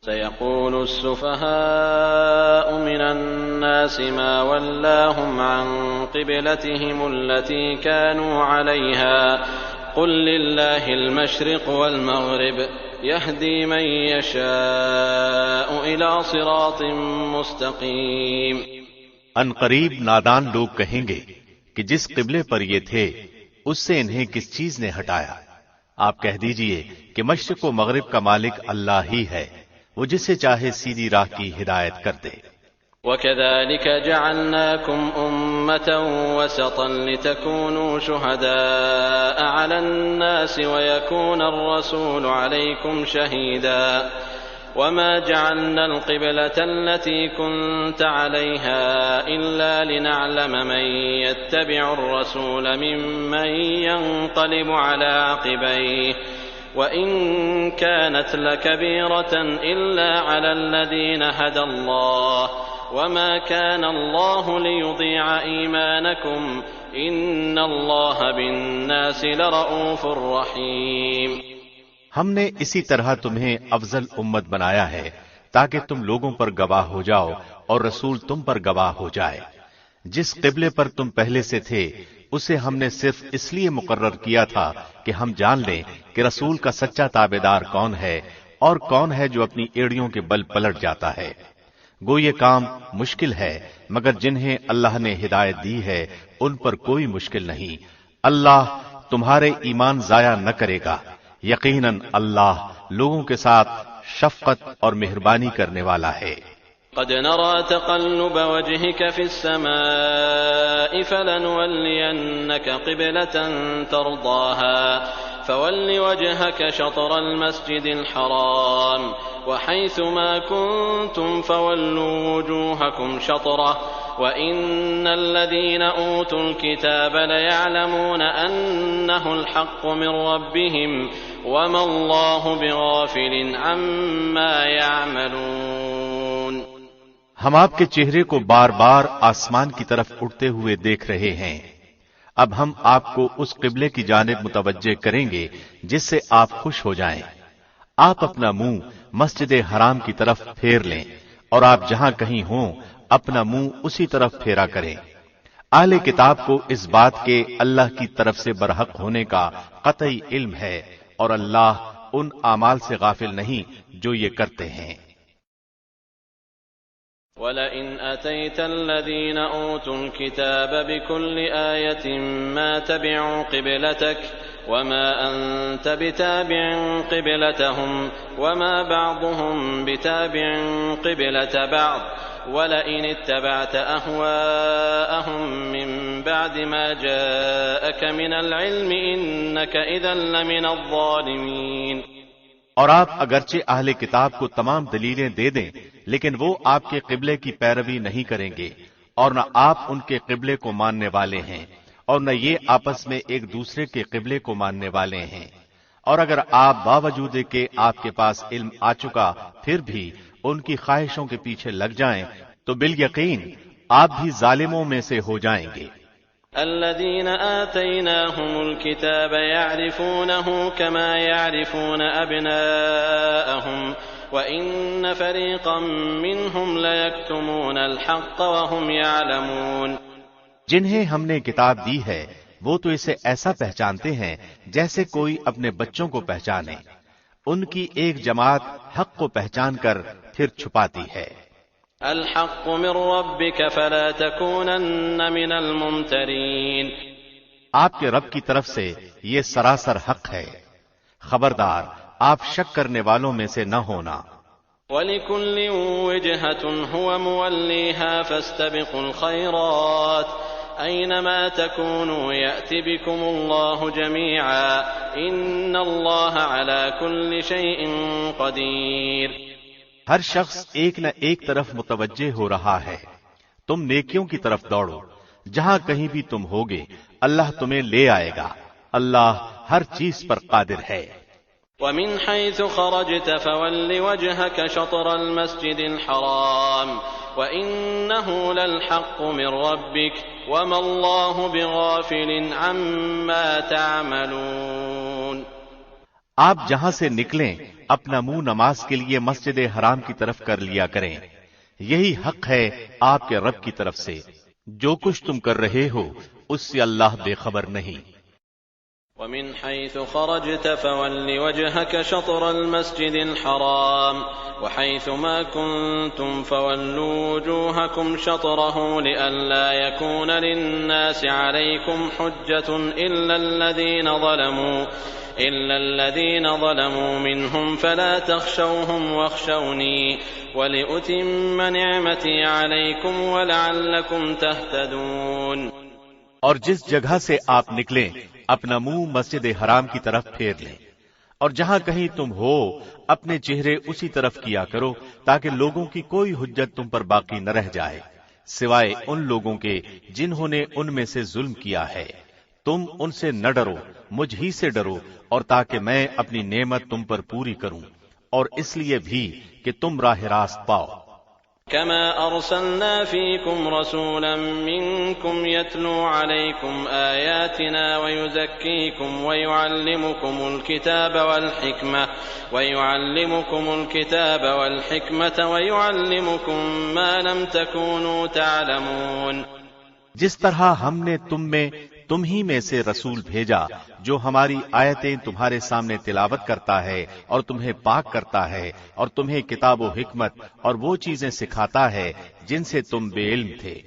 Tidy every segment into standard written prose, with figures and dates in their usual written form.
سيقول السفهاء من الناس ما ولاهم عن قبلتهم التي كانوا عليها قل لله المشرق والمغرب يهدي من يشاء إلى صراط مستقيم۔ ان قریب نادان لوگ کہیں گے کہ جس قبلے پر یہ تھے اس سے انہیں کس چیز نے ہٹایا؟ آپ کہہ دیجئے کہ مشرق و مغرب کا مالک اللہ ہی ہے، وہ جسے چاہے سیدھی راہ کی ہدایت کر دے۔ وَكَذَلِكَ جَعَلْنَاكُمْ أُمَّةً وَسَطًا لِتَكُونُوا شُهَدَاءَ عَلَى النَّاسِ وَيَكُونَ الرَّسُولُ عَلَيْكُمْ شَهِيدًا وَمَا جَعَلْنَا الْقِبْلَةَ الَّتِي كُنْتَ عَلَيْهَا إِلَّا لِنَعْلَمَ مَن يَتَّبِعُ الرَّسُولَ مِمَّن يَنقَلِبُ عَلَى عَقِبَيْهِ وَإِن كَانَتْ لَكَبِيرَةً إِلَّا عَلَى الَّذِينَ هَدَى اللَّهُ وَمَا كَانَ اللَّهُ لِيُضِيعَ إِيمَانَكُمْ إِنَّ اللَّهَ بِالنَّاسِ لَرَءُوفٌ رَحِيمٌ۔ ہم نے اسی طرح تمہیں افضل امت بنایا ہے تاکہ تم لوگوں پر گواہ ہو جاؤ اور رسول تم پر گواہ ہو جائے۔ جس قبلے پر تم پہلے سے تھے اسے ہم نے صرف اس لیے مقرر کیا تھا کہ ہم جان لیں کہ رسول کا سچا تابعدار کون ہے اور کون ہے جو اپنی ایڑیوں کے بل پلٹ جاتا ہے۔ گو یہ کام مشکل ہے مگر جنہیں اللہ نے ہدایت دی ہے ان پر کوئی مشکل نہیں۔ اللہ تمہارے ایمان ضائع نہ کرے گا، یقیناً اللہ لوگوں کے ساتھ شفقت اور مہربانی کرنے والا ہے۔ قد نرى تقلب وجهك في السماء فلنولينك قبلة ترضاها فول وجهك شطر المسجد الحرام وحيث ما كنتم فولوا وجوهكم شطره وإن الذين أوتوا الكتاب ليعلمون أنه الحق من ربهم وما الله بغافل عما يعملون۔ ہم آپ کے چہرے کو بار بار آسمان کی طرف اٹھتے ہوئے دیکھ رہے ہیں۔ اب ہم آپ کو اس قبلے کی جانب متوجہ کریں گے جس سے آپ خوش ہو جائیں۔ آپ اپنا منہ مسجد حرام کی طرف پھیر لیں اور آپ جہاں کہیں ہوں اپنا منہ اسی طرف پھیرا کریں۔ اہل کتاب کو اس بات کے اللہ کی طرف سے برحق ہونے کا قطعی علم ہے اور اللہ ان اعمال سے غافل نہیں جو یہ کرتے ہیں۔ وَلَئِنْ أَتَيْتَ الَّذِينَ أُوتُوا الْكِتَابَ بِكُلِّ آيَةٍ مَا تَبِعُوا قِبْلَتَكَ وَمَا أَنْتَ بِتَابِعٍ قِبْلَتَهُمْ وَمَا بَعْضُهُمْ بِتَابِعٍ قِبْلَةَ بَعْضٍ وَلَئِنِ اتَّبَعْتَ أَهْوَاءَهُمْ مِنْ بَعْدِ مَا جَاءَكَ مِنَ الْعِلْمِ إِنَّكَ إِذًا لَمِنَ الظَّالِمِينَ۔ اور آپ اگرچہ اہل کتاب کو تمام دلیلیں دے دیں لیکن وہ آپ کے قبلے کی پیروی نہیں کریں گے اور نہ آپ ان کے قبلے کو ماننے والے ہیں اور نہ یہ آپس میں ایک دوسرے کے قبلے کو ماننے والے ہیں۔ اور اگر آپ باوجود کہ آپ کے پاس علم آ چکا پھر بھی ان کی خواہشوں کے پیچھے لگ جائیں تو بالیقین آپ بھی ظالموں میں سے ہو جائیں گے۔ الذين آتيناهم الكتاب يعرفونه كما يعرفون أبناءهم وإن فريقا منهم ليكتمون الحق وهم يعلمون۔ جنہیں ہم نے کتاب دی ہے وہ تو اسے ایسا پہچانتے ہیں جیسے کوئی اپنے بچوں کو پہچانے، ان کی ایک جماعت حق کو پہچان کر پھر چھپاتی ہے۔ الحق من ربك فلا تكونن من الممترين۔ آپ کے رب کی طرف سے یہ سراسر حق ہے، خبردار آپ شک کرنے والوں میں سے نہ ہونا۔ وَلِكُلٍّ وِجْهَةٌ هُوَ مُوَلِّيهَا فَاسْتَبِقُوا الْخَيْرَاتِ أَيْنَمَا تَكُونُوا يَأْتِ بِكُمُ اللَّهُ جَمِيعًا إِنَّ اللَّهَ عَلَى كُلِّ شَيْءٍ قَدِيرٌ۔ ہر شخص ایک نہ ایک طرف متوجہ ہو رہا ہے، تم نیکیوں کی طرف دوڑو، جہاں کہیں بھی تم ہوگے اللہ تمہیں لے آئے گا، اللہ ہر چیز پر قادر ہے۔ وَمِنْ حَيْثُ خَرَجْتَ فَوَلِّ وَجْهَكَ شَطْرَ الْمَسْجِدِ الْحَرَامِ وَإِنَّهُ لَلْحَقُّ مِنْ رَبِّكَ وَمَا اللَّهُ بِغَافِلٍ عَمَّا تَعْمَلُونَ۔ آپ جہاں سے نکلیں اپنا منہ نماز کے لیے مسجد حرام کی طرف کر لیا کریں، یہی حق ہے آپ کے رب کی طرف سے، جو کچھ تم کر رہے ہو اس سے اللہ بے خبر نہیں۔ ومن حيث خرجت فول وجهك شطر المسجد الحرام وحيث ما كنتم فولوا وجوهكم شطره لئلا يكون للناس عليكم حجة إلا الذين ظلموا منهم فلا تخشوهم واخشوني ولأتم نعمتي عليكم ولعلكم تهتدون۔ اور جس جگہ سے آپ نکلیں اپنا منہ مسجد حرام کی طرف پھیر لیں، اور جہاں کہیں تم ہو اپنے چہرے اسی طرف کیا کرو تاکہ لوگوں کی کوئی حجت تم پر باقی نہ رہ جائے سوائے ان لوگوں کے جنہوں نے ان میں سے ظلم کیا ہے۔ تم ان سے نہ ڈرو، مجھ ہی سے ڈرو، اور تاکہ میں اپنی نعمت تم پر پوری کروں، اور اس لیے بھی کہ تم راہ راست پاؤ۔ كما أرسلنا فيكم رسولا منكم يتلو عليكم آياتنا ويزكيكم ويعلمكم الكتاب والحكمة ويعلمكم ما لم تكونوا تعلمون۔ جس طرح ہم نے تم ہی میں سے رسول بھیجا جو ہماری آیتیں تمہارے سامنے تلاوت کرتا ہے اور تمہیں پاک کرتا ہے اور تمہیں کتاب و حکمت اور وہ چیزیں سکھاتا ہے جن سے تم بے علم تھے۔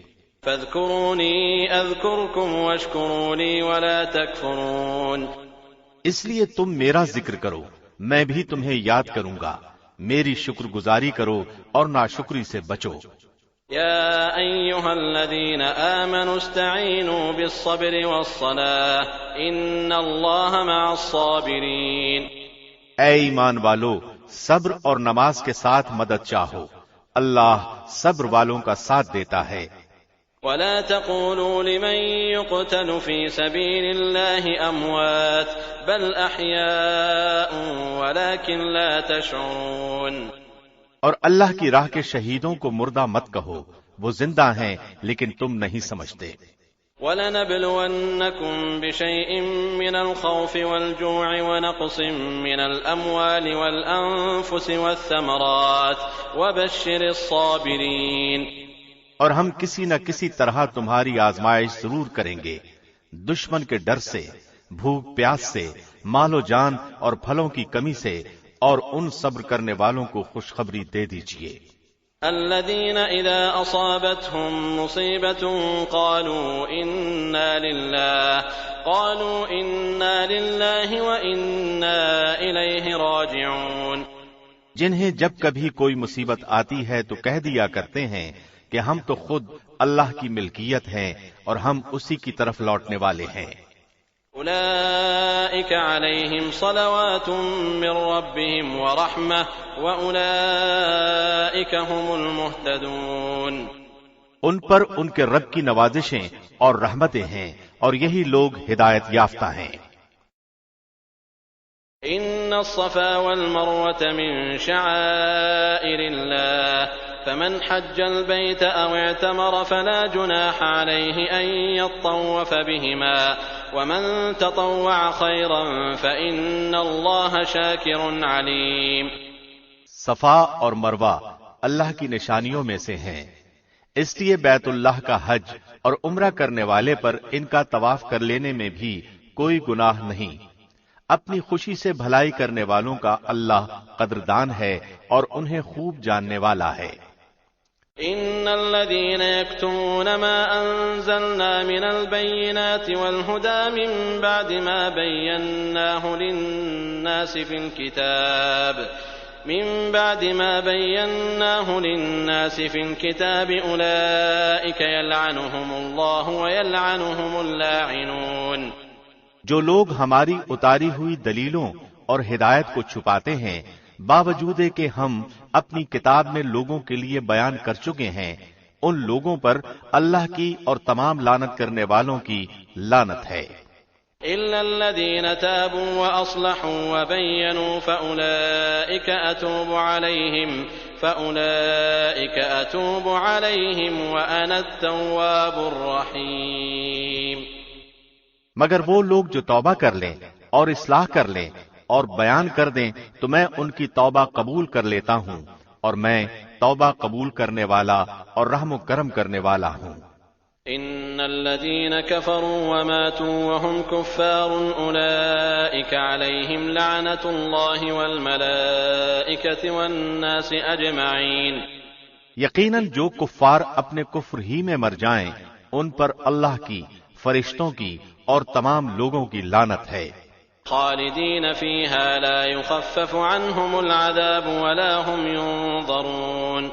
فاذكروني اذكركم واشكروا لي ولا تكفرون۔ اس لیے تم میرا ذکر کرو، میں بھی تمہیں یاد کروں گا، میری شکر گزاری کرو اور ناشکری سے بچو۔ يا أيها الذين آمنوا استعينوا بالصبر والصلاة إن الله مع الصابرين۔ اے ایمان والو، صبر اور نماز کے ساتھ مدد چاہو، اللہ صبر والوں کا ساتھ دیتا ہے۔ ولا تقولوا لمن يقتل في سبيل الله أموات بل أحياء ولكن لا تشعرون۔ اور اللہ کی راہ کے شہیدوں کو مردہ مت کہو، وہ زندہ ہیں لیکن تم نہیں سمجھتے۔ وَلَنَبْلُوَنَّكُمْ بِشَيْءٍ مِّنَ الْخَوْفِ وَالْجُوعِ وَنَقْصٍ مِّنَ الْأَمْوَالِ وَالْأَنفُسِ وَالثَّمَرَاتِ وَبَشِّرِ الصَّابِرِينَ۔ اور ہم کسی نہ کسی طرح تمہاری آزمائش ضرور کریں گے، دشمن کے ڈر سے، بھوک پیاس سے، مال و جان اور پھلوں کی کمی سے، اور ان صبر کرنے والوں کو خوشخبری دے دیجئے۔ الذين إذا أصابتهم مصيبة قالوا إنا لله وإنا إليه راجعون۔ جنہیں جب کبھی کوئی مصیبت آتی ہے تو کہہ دیا کرتے ہیں کہ ہم تو خود اللہ کی ملکیت ہیں اور ہم اسی کی طرف لوٹنے والے ہیں۔ أولئك عليهم صلوات من ربهم ورحمة وأولئك هم المهتدون۔ ان پر ان کے رب کی نوازشیں اور رحمتیں ہیں اور یہی لوگ ہدایت یافتہ ہیں۔ إن الصفا والمروة من شعائر الله فمن حج البيت أو اعتمر فلا جناح عليه أن يطوف بهما ومن تطوع خيرا فإن الله شاكر عليم۔ صفا اور مروہ اللہ کی نشانیوں میں سے ہیں، اس لیے بیت اللہ کا حج اور عمرہ کرنے والے پر ان کا طواف کر لینے میں بھی کوئی گناہ نہیں۔ اپنی خوشی سے بھلائی کرنے والوں کا اللہ قدردان ہے اور انہیں خوب جاننے والا ہے۔ إن الذين يكتمون ما أنزلنا من البينات والهدى من بعد ما بيناه للناس في الكتاب أولئك يلعنهم الله ويلعنهم اللاعنون۔ جو لوگ ہماری اتاری ہوئی دلیلوں اور ہدایت کو چھپاتے ہیں باوجود کہ ہم اپنی کتاب میں لوگوں کے لیے بیان کر چکے ہیں، ان لوگوں پر اللہ کی اور تمام لعنت کرنے والوں کی لعنت ہے۔ إلا الذين تابوا وأصلحوا وبينوا فأولئك أتوب عليهم وأنا التواب الرحيم۔ مگر وہ لوگ جو توبہ کر لیں اور اصلاح کر لیں اور بیان کر دیں تو میں ان کی توبہ قبول کر لیتا ہوں، اور میں توبہ قبول کرنے والا اور رحم و کرم کرنے والا ہوں۔ ان الذين كفروا وماتوا وهم كفار اولئك عليهم لعنة الله والملائكة والناس اجمعين۔ یقیناً جو کفار اپنے کفر ہی میں مر جائیں ان پر اللہ کی، فرشتوں کی اور تمام لوگوں کی لعنت ہے۔ خالدين فيها لا يخفف عنهم العذاب ولا هم ينظرون۔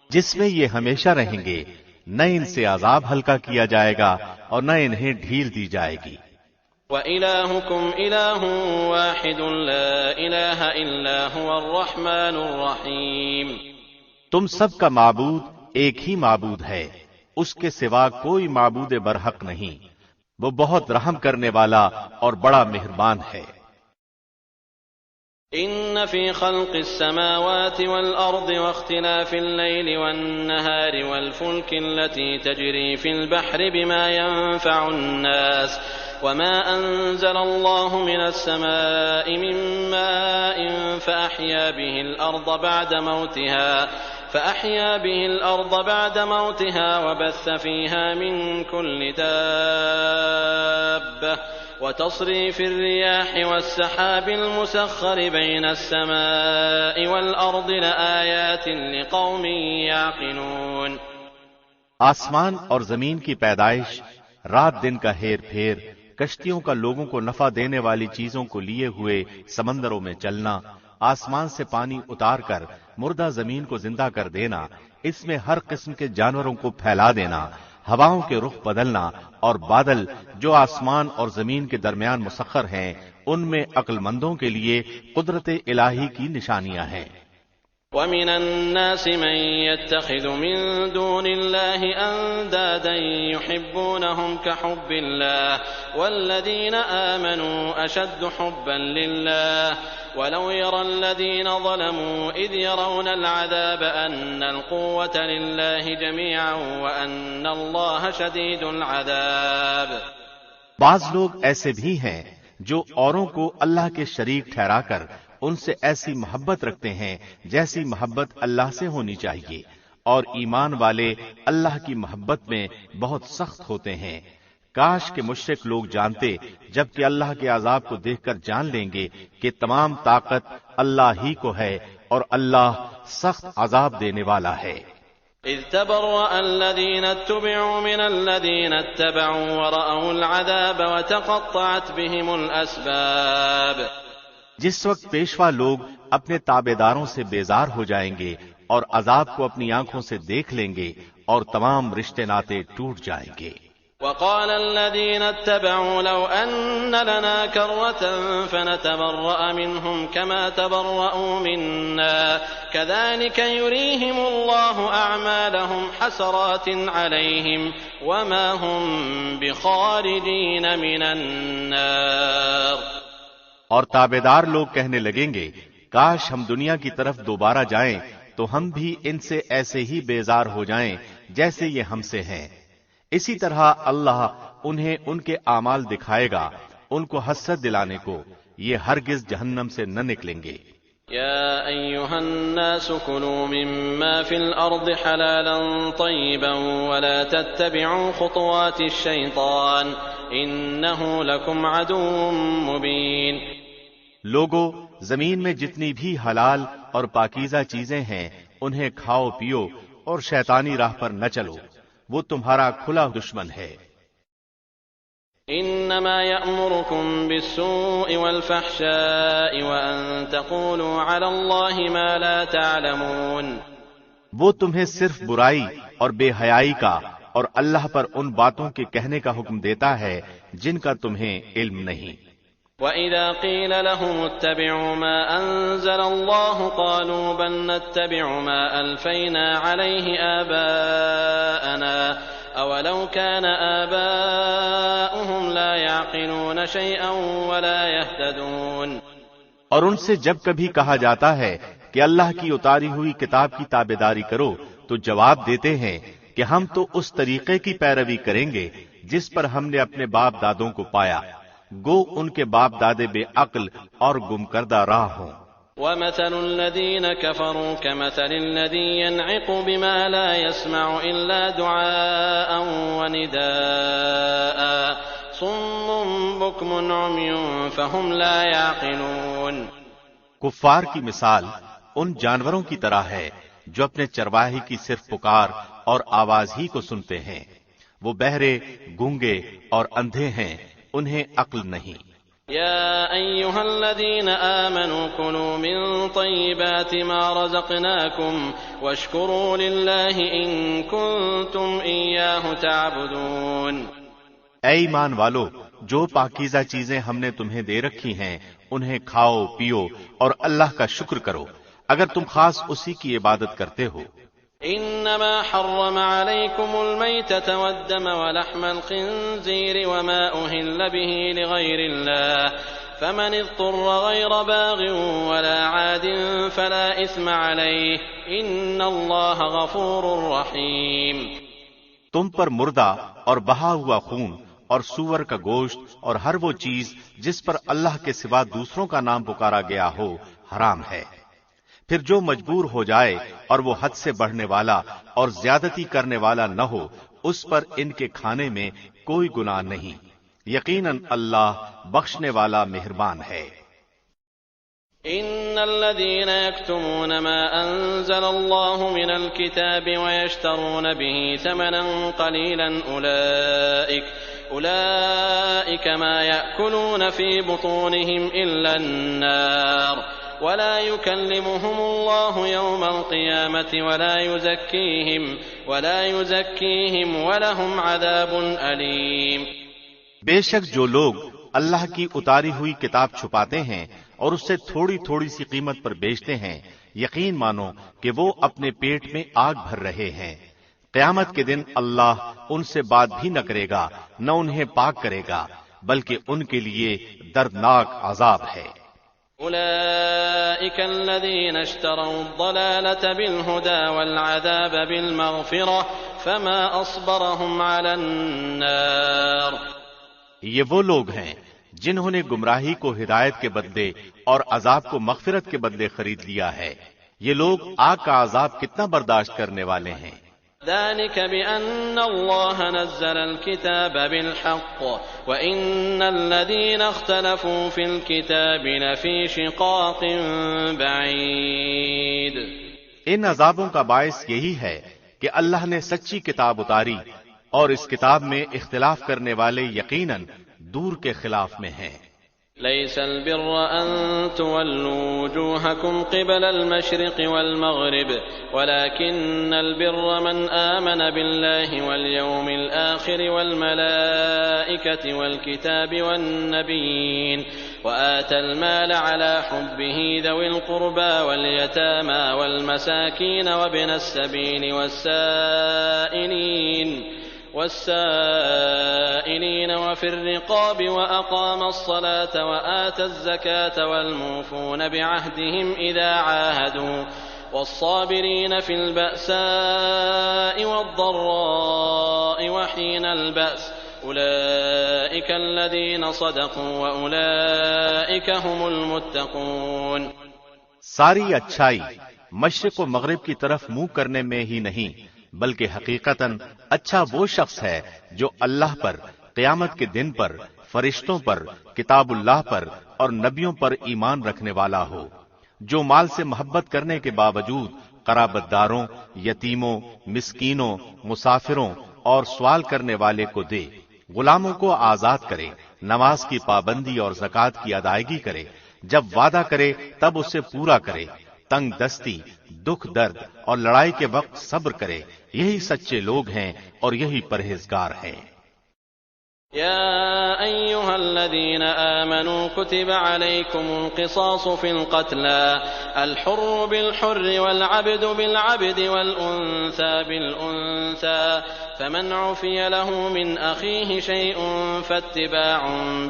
جس میں یہ ہمیشہ رہیں گے، نہ ان سے عذاب ہلکا کیا جائے گا اور نہ انہیں ڈھیل دی جائے گی۔ وَإِلَٰهُكُمْ إِلَٰهٌ وَاحِدٌ لَا إِلَٰهَ إِلَّا هُوَ الرَّحْمَٰنُ الرَّحِيمُ۔ تم سب کا معبود ایک ہی معبود ہے، اس کے سوا کوئی معبود برحق نہیں، وہ بہت رحم کرنے والا اور بڑا مہربان ہے۔ ان فی خلق السماوات والارض واختلاف الليل والنهار والفلك التي تجري في البحر بما ينفع الناس وما انزل الله من السماء من ماء فاحيا به الارض بعد موتها وبث فيها من كل دابة وتصريف الرياح والسحاب المسخر بين السماء والأرض لآيات لقوم يعقلون۔ آسمان اور زمین کی پیدائش، رات دن کا ہیر پھیر، کشتیوں کا لوگوں کو نفع دینے والی چیزوں کو لیے ہوئے سمندروں میں چلنا، آسمان سے پانی اتار کر مردہ زمین کو زندہ کر دینا، اس میں ہر قسم کے جانوروں کو پھیلا دینا، ہواؤں کے رخ بدلنا اور بادل جو آسمان اور زمین کے درمیان مسخر ہیں، ان میں عقل مندوں کے لیے قدرت الہی کی نشانیاں ہیں۔ وَمِنَ النَّاسِ مَن يَتَّخِذُ مِن دُونِ اللَّهِ أَندَادًا يُحِبُّونَهُمْ كَحُبِّ اللَّهِ وَالَّذِينَ آمَنُوا أَشَدُّ حُبًّا لِّلَّهِ وَلَوْ يَرَى الَّذِينَ ظَلَمُوا إِذْ يَرَوْنَ الْعَذَابَ أَنَّ الْقُوَّةَ لِلَّهِ جَمِيعًا وَأَنَّ اللَّهَ شَدِيدُ الْعَذَابِ۔ بعض لوگ ایسے بھی ہیں جو اوروں کو اللہ کے شریک ٹھہرا کر ان سے ایسی محبت رکھتے ہیں جیسی محبت اللہ سے ہونی چاہیے، اور ایمان والے اللہ کی محبت میں بہت سخت ہوتے ہیں۔ کاش کہ مشرک لوگ جانتے، جبکہ اللہ کے عذاب کو دیکھ کر جان لیں گے کہ تمام طاقت اللہ ہی کو ہے اور اللہ سخت عذاب دینے والا ہے۔ اذ تبرأ الذين اتبعوا من الذين اتبعوا ورأوا العذاب وتقطعت بهم الأسباب۔ جس وقت پیشوا لوگ اپنے تابعداروں سے بیزار ہو جائیں گے اور عذاب کو اپنی آنکھوں سے دیکھ لیں گے اور تمام رشتے ناطے ٹوٹ جائیں گے۔ وقال الذين اتبعوا لو أن لنا كرة فنتبرأ منهم كما تبرأوا منا كذلك يريهم الله أعمالهم حسرات عليهم وما هم بخارجين من النار۔ اور تابعدار لوگ کہنے لگیں گے، کاش ہم دنیا کی طرف دوبارہ جائیں تو ہم بھی ان سے ایسے ہی بیزار ہو جائیں جیسے یہ ہم سے ہیں۔ اسی طرح اللہ انہیں ان کے اعمال دکھائے گا، ان کو حسرت دلانے کو، یہ ہرگز جہنم سے نہ نکلیں گے۔ يا أيها الناس كلوا مما في الأرض حلالا طيبا ولا تتبعوا خطوات الشيطان إنه لكم عدو مبين۔ لوگو، زمین میں جتنی بھی حلال اور پاکیزہ چیزیں ہیں انہیں کھاؤ پیو اور شیطانی راہ پر نہ چلو، وہ تمہارا کھلا دشمن ہے۔ انما يأمركم بالسوء والفحشاء وان تقولوا على الله ما لا تعلمون۔ وہ تمہیں صرف برائی اور بے حیائی کا اور اللہ پر ان باتوں کے کہنے کا حکم دیتا ہے جن کا تمہیں علم نہیں۔ وَإِذَا قِيلَ لَهُمُ اتَّبِعُوا مَا أَنزَلَ اللَّهُ قَالُوا بَلْ نَتَّبِعُ مَا أَلْفَيْنَا عَلَيْهِ آبَاءَنَا أَوَلَوْ كَانَ آبَاؤُهُمْ لَا يَعْقِلُونَ شَيْئًا وَلَا يَهْتَدُونَ۔ اور ان سے جب کبھی کہا جاتا ہے کہ اللہ کی اتاری ہوئی کتاب کی تابعداری کرو تو جواب دیتے ہیں کہ ہم تو اس طریقے کی پیروی کریں گے جس پر ہم نے اپنے باپ دادوں کو پایا، گو ان کے باپ دادے بے عقل اور گم کردہ راہ ہوں۔ وَمَثَلُ الَّذِينَ كَفَرُوا كَمَثَلِ الَّذِي يَنْعِقُ بِمَا لَا يَسْمَعُ إِلَّا دُعَاءً وَنِدَاءً صُمٌّ بُكْمٌ عُمْيٌ فَهُمْ لَا يَعْقِلُونَ۔ کفار کی مثال ان جانوروں کی طرح ہے جو اپنے چرواہے کی صرف پکار اور آواز ہی کو سنتے ہیں، وہ بہرے، گونگے اور اندھے ہیں، انہیں عقل نہیں۔ يا أيها الذين آمنوا كلوا من طيبات ما رزقناكم واشكروا لله إن كنتم إياه تعبدون۔ اے ایمان والو، جو پاکیزہ چیزیں ہم نے تمہیں دے رکھی ہیں انہیں کھاؤ پیو اور اللہ کا شکر کرو اگر تم خاص اسی کی عبادت کرتے ہو۔ إنما حرم عليكم الميتة والدم ولحم الخنزير وما أهل به لغير الله فمن اضطر غير باغ ولا عاد فلا إثم عليه إن الله غفور رحيم۔ تم پر مردہ اور بہا ہوا خون اور سور کا گوشت اور ہر وہ چیز جس پر اللہ کے سوا دوسروں کا نام پکارا گیا ہو حرام ہے، پھر جو مجبور ہو جائے اور وہ حد سے بڑھنے والا اور زیادتی کرنے والا نہ ہو اس پر ان کے کھانے میں کوئی گناہ نہیں، یقیناً اللہ بخشنے والا مہربان ہے۔ إن الذين يكتمون ما أنزل الله من الكتاب ويشترون به ثمنا قليلا أولئك ما يأكلون في بطونهم إلا النار ولا يكلمهم الله يوم القيامة ولا يزكيهم ولهم عذاب أليم۔ بے شک جو لوگ اللہ کی اتاری ہوئی کتاب چھپاتے ہیں اور اس سے تھوڑی تھوڑی سی قیمت پر بیچتے ہیں، یقین مانو کہ وہ اپنے پیٹ میں آگ بھر رہے ہیں، قیامت کے دن اللہ ان سے بات بھی نہ کرے گا نہ انہیں پاک کرے گا بلکہ ان کے لیے دردناک عذاب ہے۔ أولئك الذين اشتروا الضلالة بالهدى والعذاب بالمغفرة فما أصبرهم على النار۔ یہ وہ لوگ ہیں جنہوں نے گمراہی کو ہدایت کے بدلے اور عذاب کو مغفرت کے بدلے خرید لیا ہے، یہ لوگ آگ کا عذاب کتنا برداشت کرنے والے ہیں۔ ذلك بأن الله نزل الكتاب بالحق وإن الذين اختلفوا في الكتاب لفي شقاق بعيد۔ ان عذابوں کا باعث یہی ہے کہ اللہ نے سچی کتاب اتاری اور اس کتاب میں اختلاف کرنے والے یقیناً دور کے خلاف میں ہیں۔ ليس البر أن تولوا وجوهكم قبل المشرق والمغرب ولكن البر من آمن بالله واليوم الآخر والملائكة والكتاب والنبيين وآتى المال على حبه ذوي القربى واليتامى والمساكين وابن السبيل والسائلين وفي الرقاب وأقام الصلاة وآتى الزكاة والموفون بعهدهم إذا عاهدوا والصابرين في البأساء والضراء وحين البأس أولئك الذين صدقوا وأولئك هم المتقون۔ ساری اچھائی مشرق و مغرب کی طرف منہ کرنے میں ہی نہیں بلکہ حقیقتاً اچھا وہ شخص ہے جو اللہ پر، قیامت کے دن پر، فرشتوں پر، کتاب اللہ پر اور نبیوں پر ایمان رکھنے والا ہو، جو مال سے محبت کرنے کے باوجود قرابت داروں، یتیموں، مسکینوں، مسافروں اور سوال کرنے والے کو دے، غلاموں کو آزاد کرے، نماز کی پابندی اور زکوٰۃ کی ادائیگی کرے، جب وعدہ کرے تب اسے پورا کرے، تنگ دستی، دکھ درد اور لڑائی کے وقت صبر کرے، یہی سچے لوگ ہیں اور یہی پرہیزگار ہیں۔ يا أيها الذين آمنوا كتب عليكم القصاص في القتلى الحر بالحر والعبد بالعبد والأنثى بالأنثى فمن عفي له من أخيه شيء فاتباع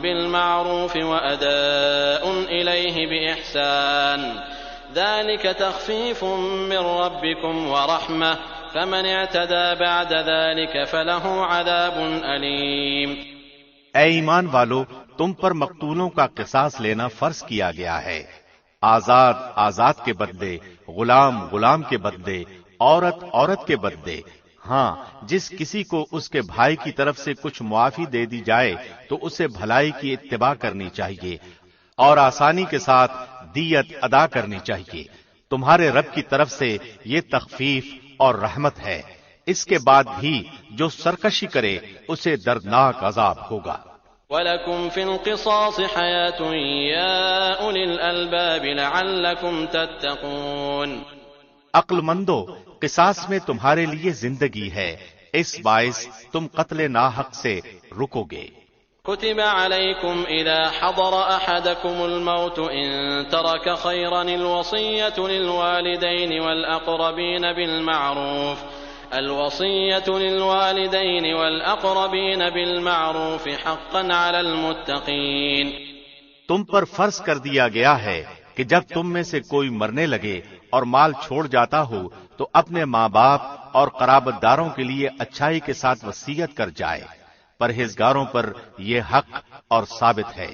بالمعروف وأداء إليه بإحسان ذلك تخفيف من ربكم ورحمة فمن اعتدى بعد ذلك فله عذاب أليم۔ اے ایمان والو، تم پر مقتولوں کا قصاص لینا فرض کیا گیا ہے، آزاد کے بدلے، غلام کے بدلے، عورت کے بدلے۔ ہاں، جس کسی کو اس کے بھائی کی طرف سے کچھ معافی دے دی جائے تو اسے بھلائی کی اتباع کرنی چاہیے اور آسانی کے ساتھ دیت ادا کرنی چاہیے۔ تمہارے رب کی طرف سے یہ تخفیف اور رحمت ہے۔ اس کے بعد بھی جو سرکشی کرے اسے دردناک عذاب ہوگا۔ وَلَكُمْ فِي الْقِصَاصِ حَيَاةٌ يَا أُولِي الْأَلْبَابِ لَعَلَّكُمْ تَتَّقُونَ۔ عقل مندو، قصاص میں تمہارے لیے زندگی ہے، اس باعث تم قتل ناحق سے رکو گے۔ كتب عليكم إذا حضر أحدكم الموت إن ترك خيرا الوصية للوالدين والأقربين بالمعروف حقا على المتقين۔ تم پر فرض کر دیا گیا ہے کہ جب تم میں سے کوئی مرنے لگے اور مال چھوڑ جاتا ہو تو اپنے ماں باپ اور قرابت داروں کے لیے اچھائی کے ساتھ وصیت کر جائے، پرہیزگاروں پر یہ حق اور ثابت ہے۔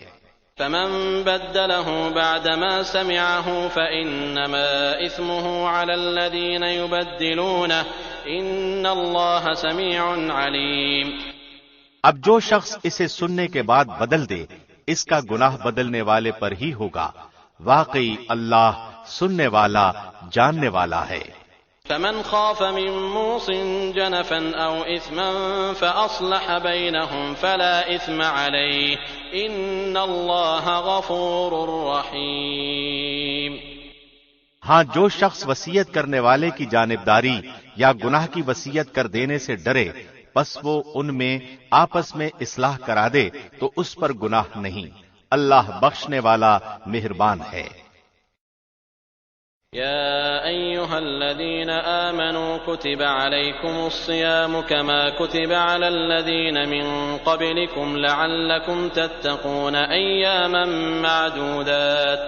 فمن بدله بعدما سمعه فإنما إثمه على الذين يبدلونه إن الله سميع عليم۔ اب جو شخص اسے سننے کے بعد بدل دے اس کا گناہ بدلنے والے پر ہی ہوگا، واقعی اللہ سننے والا جاننے والا ہے۔ فمن خاف من موص جنفا أو إثما فأصلح بينهم فلا إثم عليه إن الله غفور رحيم۔ ہاں، جو شخص وصیت کرنے والے کی جانبداری یا گناہ کی وصیت کر دینے سے ڈرے بس وہ ان میں آپس میں اصلاح کرا دے تو اس پر گناہ نہیں، اللہ بخشنے والا مہربان ہے۔ يا أيها الذين آمنوا كتب عليكم الصيام كما كتب على الذين من قبلكم لعلكم تتقون أياما معدودات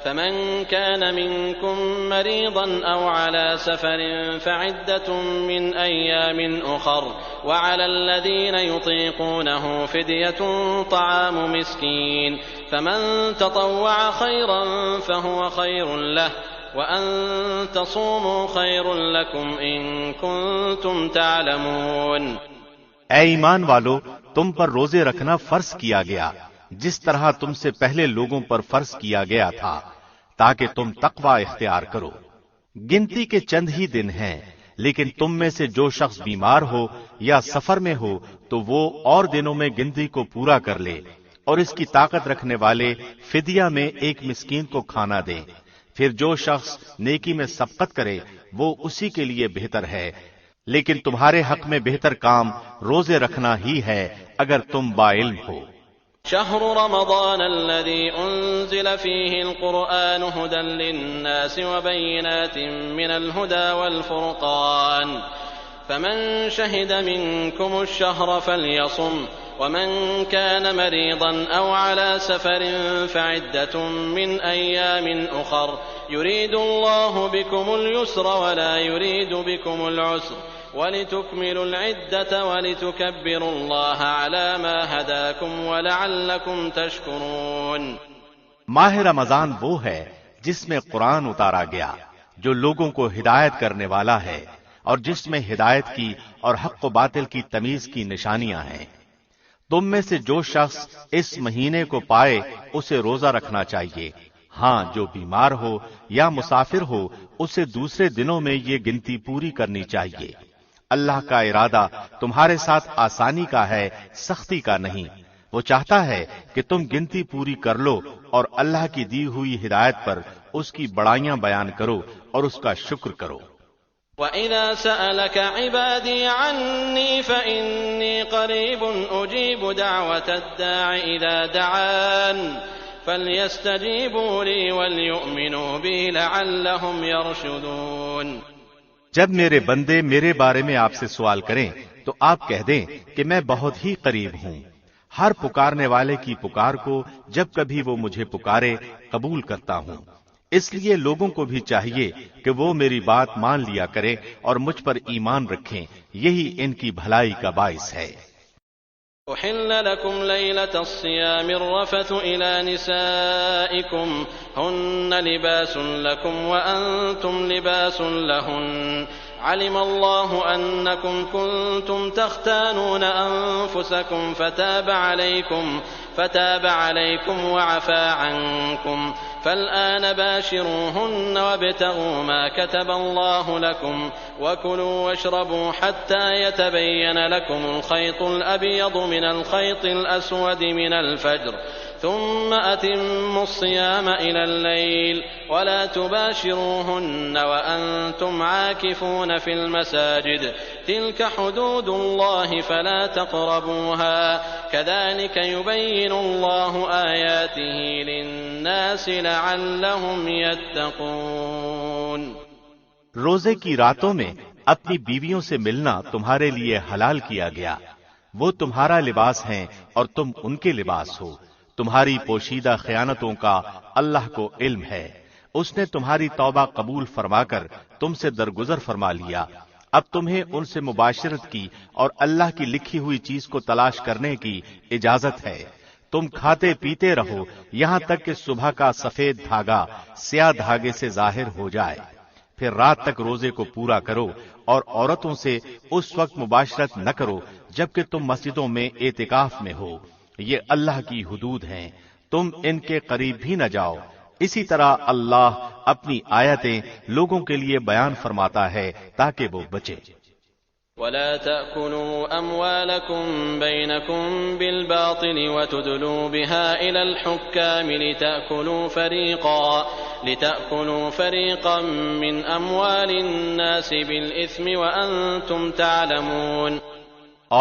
فمن كان منكم مريضا أو على سفر فعدة من أيام أخر وعلى الذين يطيقونه فدية طعام مسكين فمن تطوع خيرا فهو خير له وَأَن تَصُومُوا خَيْرٌ لَكُمْ إِن كُنتُمْ تَعْلَمُونَ۔ اے ایمان والو، تم پر روزے رکھنا فرض کیا گیا جس طرح تم سے پہلے لوگوں پر فرض کیا گیا تھا تاکہ تم تقوی اختیار کرو۔ گنتی کے چند ہی دن ہیں، لیکن تم میں سے جو شخص بیمار ہو یا سفر میں ہو تو وہ اور دنوں میں گنتی کو پورا کر لے، اور اس کی طاقت رکھنے والے فدیہ میں ایک مسکین کو کھانا دیں۔ پھر جو شخص نیکی میں سبقت کرے وہ اسی کے لیے بہتر ہے، لیکن تمہارے حق میں بہتر کام روزے رکھنا ہی ہے اگر تم باعلم ہو۔ شهر رمضان الذي أنزل فيه القرآن هدى للناس وبينات من الهدى والفرقان فمن شهد منكم الشهر فليصم ومن كان مريضا أو على سفر فعدة من أيام أخر يريد الله بكم اليسر ولا يريد بكم العسر ولتكملوا العدة ولتكبروا الله على ما هداكم ولعلكم تشكرون۔ ماہ رمضان وہ ہے جس میں قرآن اتارا گیا جو لوگوں کو ہدایت کرنے والا ہے اور جس میں ہدایت کی اور حق و باطل کی تمیز کی نشانیاں ہیں۔ تم میں سے جو شخص اس مہینے کو پائے اسے روزہ رکھنا چاہیے، ہاں جو بیمار ہو یا مسافر ہو اسے دوسرے دنوں میں یہ گنتی پوری کرنی چاہیے۔ اللہ کا ارادہ تمہارے ساتھ آسانی کا ہے، سختی کا نہیں۔ وہ چاہتا ہے کہ تم گنتی پوری کر لو اور اللہ کی دی ہوئی ہدایت پر اس کی بڑائیاں بیان کرو اور اس کا شکر کرو۔ وَإِذَا سَأَلَكَ عِبَادِي عَنِّي فَإِنِّي قَرِيبٌ أُجِيبُ دَعْوَةَ الدَّاعِ إِذَا دَعَانِ فَلْيَسْتَجِيبُوا لِي وَلْيُؤْمِنُوا بِي لَعَلَّهُمْ يَرْشُدُونَ۔ جب میرے بندے میرے بارے میں آپ سے سوال کریں تو آپ کہہ دیں کہ میں بہت ہی قریب ہوں، ہر پکارنے والے کی پکار کو جب کبھی وہ مجھے پکارے قبول کرتا ہوں۔ اس لیے لوگوں کو بھی چاہیے کہ وہ میری بات مان لیا کریں اور مجھ پر ایمان رکھیں، یہی ان کی بھلائی کا باعث ہے۔ أحل لكم ليلة الصيام الرفث إلى نسائكم هن لباس لكم وأنتم لباس لهن علم الله أنكم كنتم تختانون أنفسكم فتاب عليكم وعفى عنكم فالآن باشروهن وابتغوا ما كتب الله لكم وكلوا واشربوا حتى يتبين لكم الخيط الأبيض من الخيط الأسود من الفجر ثم أتموا الصيام إلى الليل ولا تباشروهن وأنتم عاكفون في المساجد تلك حدود الله فلا تقربوها كذلك يبين الله آياته للناس لعلهم يتقون۔ روزے کی راتوں میں اپنی بیویوں سے ملنا تمہارے لیے حلال کیا گیا، وہ تمہارا لباس ہیں اور تم ان کے لباس ہو۔ تمہاری پوشیدہ خیانتوں کا اللہ کو علم ہے، اس نے تمہاری توبہ قبول فرما کر تم سے درگزر فرما لیا۔ اب تمہیں ان سے مباشرت کی اور اللہ کی لکھی ہوئی چیز کو تلاش کرنے کی اجازت ہے۔ تم کھاتے پیتے رہو یہاں تک کہ صبح کا سفید دھاگا سیاہ دھاگے سے ظاہر ہو جائے، پھر رات تک روزے کو پورا کرو اور عورتوں سے اس وقت مباشرت نہ کرو جبکہ تم مسجدوں میں اعتکاف میں ہو، یہ اللہ کی حدود ہیں، تم ان کے قریب بھی نہ جاؤ۔ اسی طرح اللہ اپنی آیتیں لوگوں کے لیے بیان فرماتا ہے تاکہ وہ بچے۔ ولا تأكلوا أموالكم بينكم بالباطل وتدلوا بها إلى الحكام لتأكلوا فريقا من أموال الناس بالإثم وأنتم تعلمون۔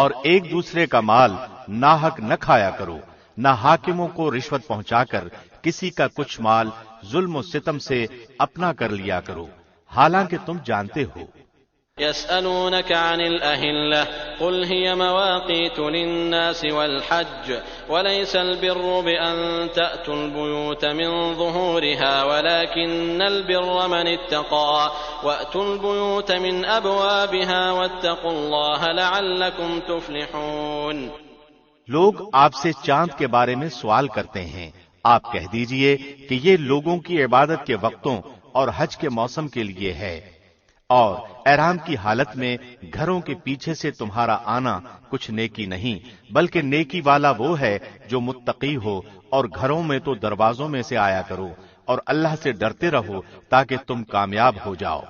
اور ایک دوسرے کا مال ناحق نہ کھایا کرو، نہ حاکموں کو رشوت پہنچا کر کسی کا کچھ مال ظلم و ستم سے اپنا کر لیا کرو، حالانکہ تم جانتے ہو۔ يسألونك عن الأهلة قل هي مواقيت للناس والحج وليس البر بأن تأتوا البيوت من ظهورها ولكن البر من اتقى وأتوا البيوت من أبوابها واتقوا الله لعلكم تفلحون۔ لوگ آپ سے چاند کے بارے میں سوال کرتے ہیں، آپ کہہ دیجئے کہ یہ لوگوں کی عبادت کے وقتوں اور حج کے موسم کے لیے ہے، اور احرام کی حالت میں گھروں کے پیچھے سے تمہارا آنا کچھ نیکی نہیں، بلکہ نیکی والا وہ ہے جو متقی ہو، اور گھروں میں تو دروازوں میں سے آیا کرو اور اللہ سے ڈرتے رہو تاکہ تم کامیاب ہو جاؤ۔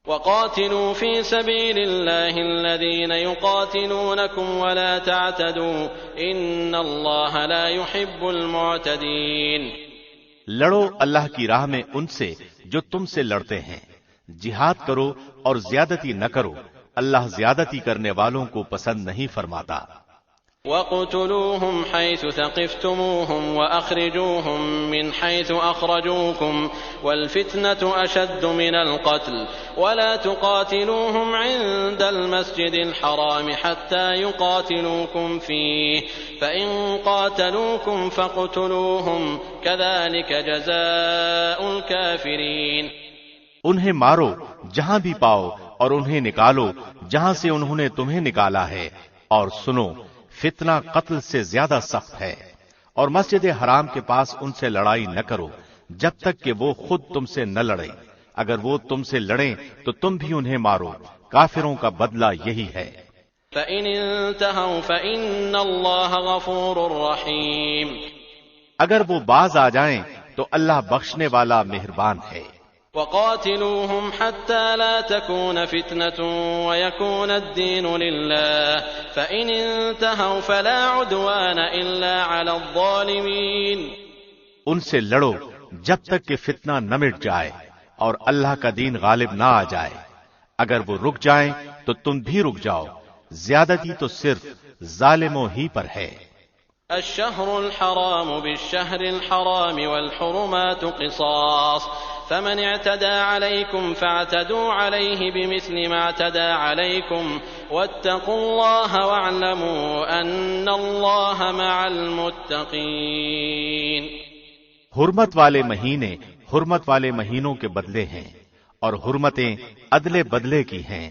وقاتلوا في سبيل الله الذين يقاتلونكم ولا تعتدوا ان الله لا يحب المعتدين۔ لڑو اللہ کی راہ میں ان سے جو تم سے لڑتے ہیں، جہاد کرو اور زیادتی نہ کرو، اللہ زیادتی کرنے والوں کو پسند نہیں فرماتا۔ وَاقْتُلُوهُمْ حَيْثُ ثَقِفْتُمُوهُمْ وَأَخْرِجُوهُمْ مِنْ حَيْثُ أَخْرَجُوكُمْ وَالْفِتْنَةُ أَشَدُّ مِنَ الْقَتْلِ وَلَا تُقَاتِلُوهُمْ عِندَ الْمَسْجِدِ الْحَرَامِ حَتَّى يُقَاتِلُوكُمْ فِيهِ فَإِنْ قَاتَلُوكُمْ فَاقْتُلُوهُمْ كَذَلِكَ جَزَاءُ الْكَافِرِينَ۔ انہیں مارو جہاں بھی پاؤ اور انہیں نکالو جہاں سے انہوں نے تمہیں نکالا ہے، اور سنو فتنہ قتل سے زیادہ سخت ہے، اور مسجد حرام کے پاس ان سے لڑائی نہ کرو جب تک کہ وہ خود تم سے نہ لڑیں، اگر وہ تم سے لڑیں تو تم بھی انہیں مارو، کافروں کا بدلہ یہی ہے۔ فَإِنِ انْتَهَوْا فَإِنَّ اللَّهَ غَفُورٌ رَحِيمٌ۔ اگر وہ باز آ جائیں تو اللہ بخشنے والا مہربان ہے۔ وَقَاتِلُوهُمْ حَتَّى لَا تَكُونَ فِتْنَةٌ وَيَكُونَ الدِّينُ لِلَّهِ فَإِنِ انْتَهَوْا فَلَا عُدْوَانَ إِلَّا عَلَى الظَّالِمِينَ۔ ان سے لڑو جب تک کہ فتنہ نہ مٹ جائے اور اللہ کا دین غالب نہ آ جائے، اگر وہ رک جائیں تو تم بھی رک جاؤ، زیادتی تو صرف ظالموں ہی پر ہے۔ الشهر الحرام بالشهر الحرام والحرمات قصاص فمن اعتدى عليكم فاعتدوا عليه بمثل ما اعتدى عليكم واتقوا الله واعلموا ان الله مع المتقين۔ حرمت والے مہینے حرمت والے مہینوں کے بدلے ہیں، اور حرمتیں عدلے بدلے کی ہیں۔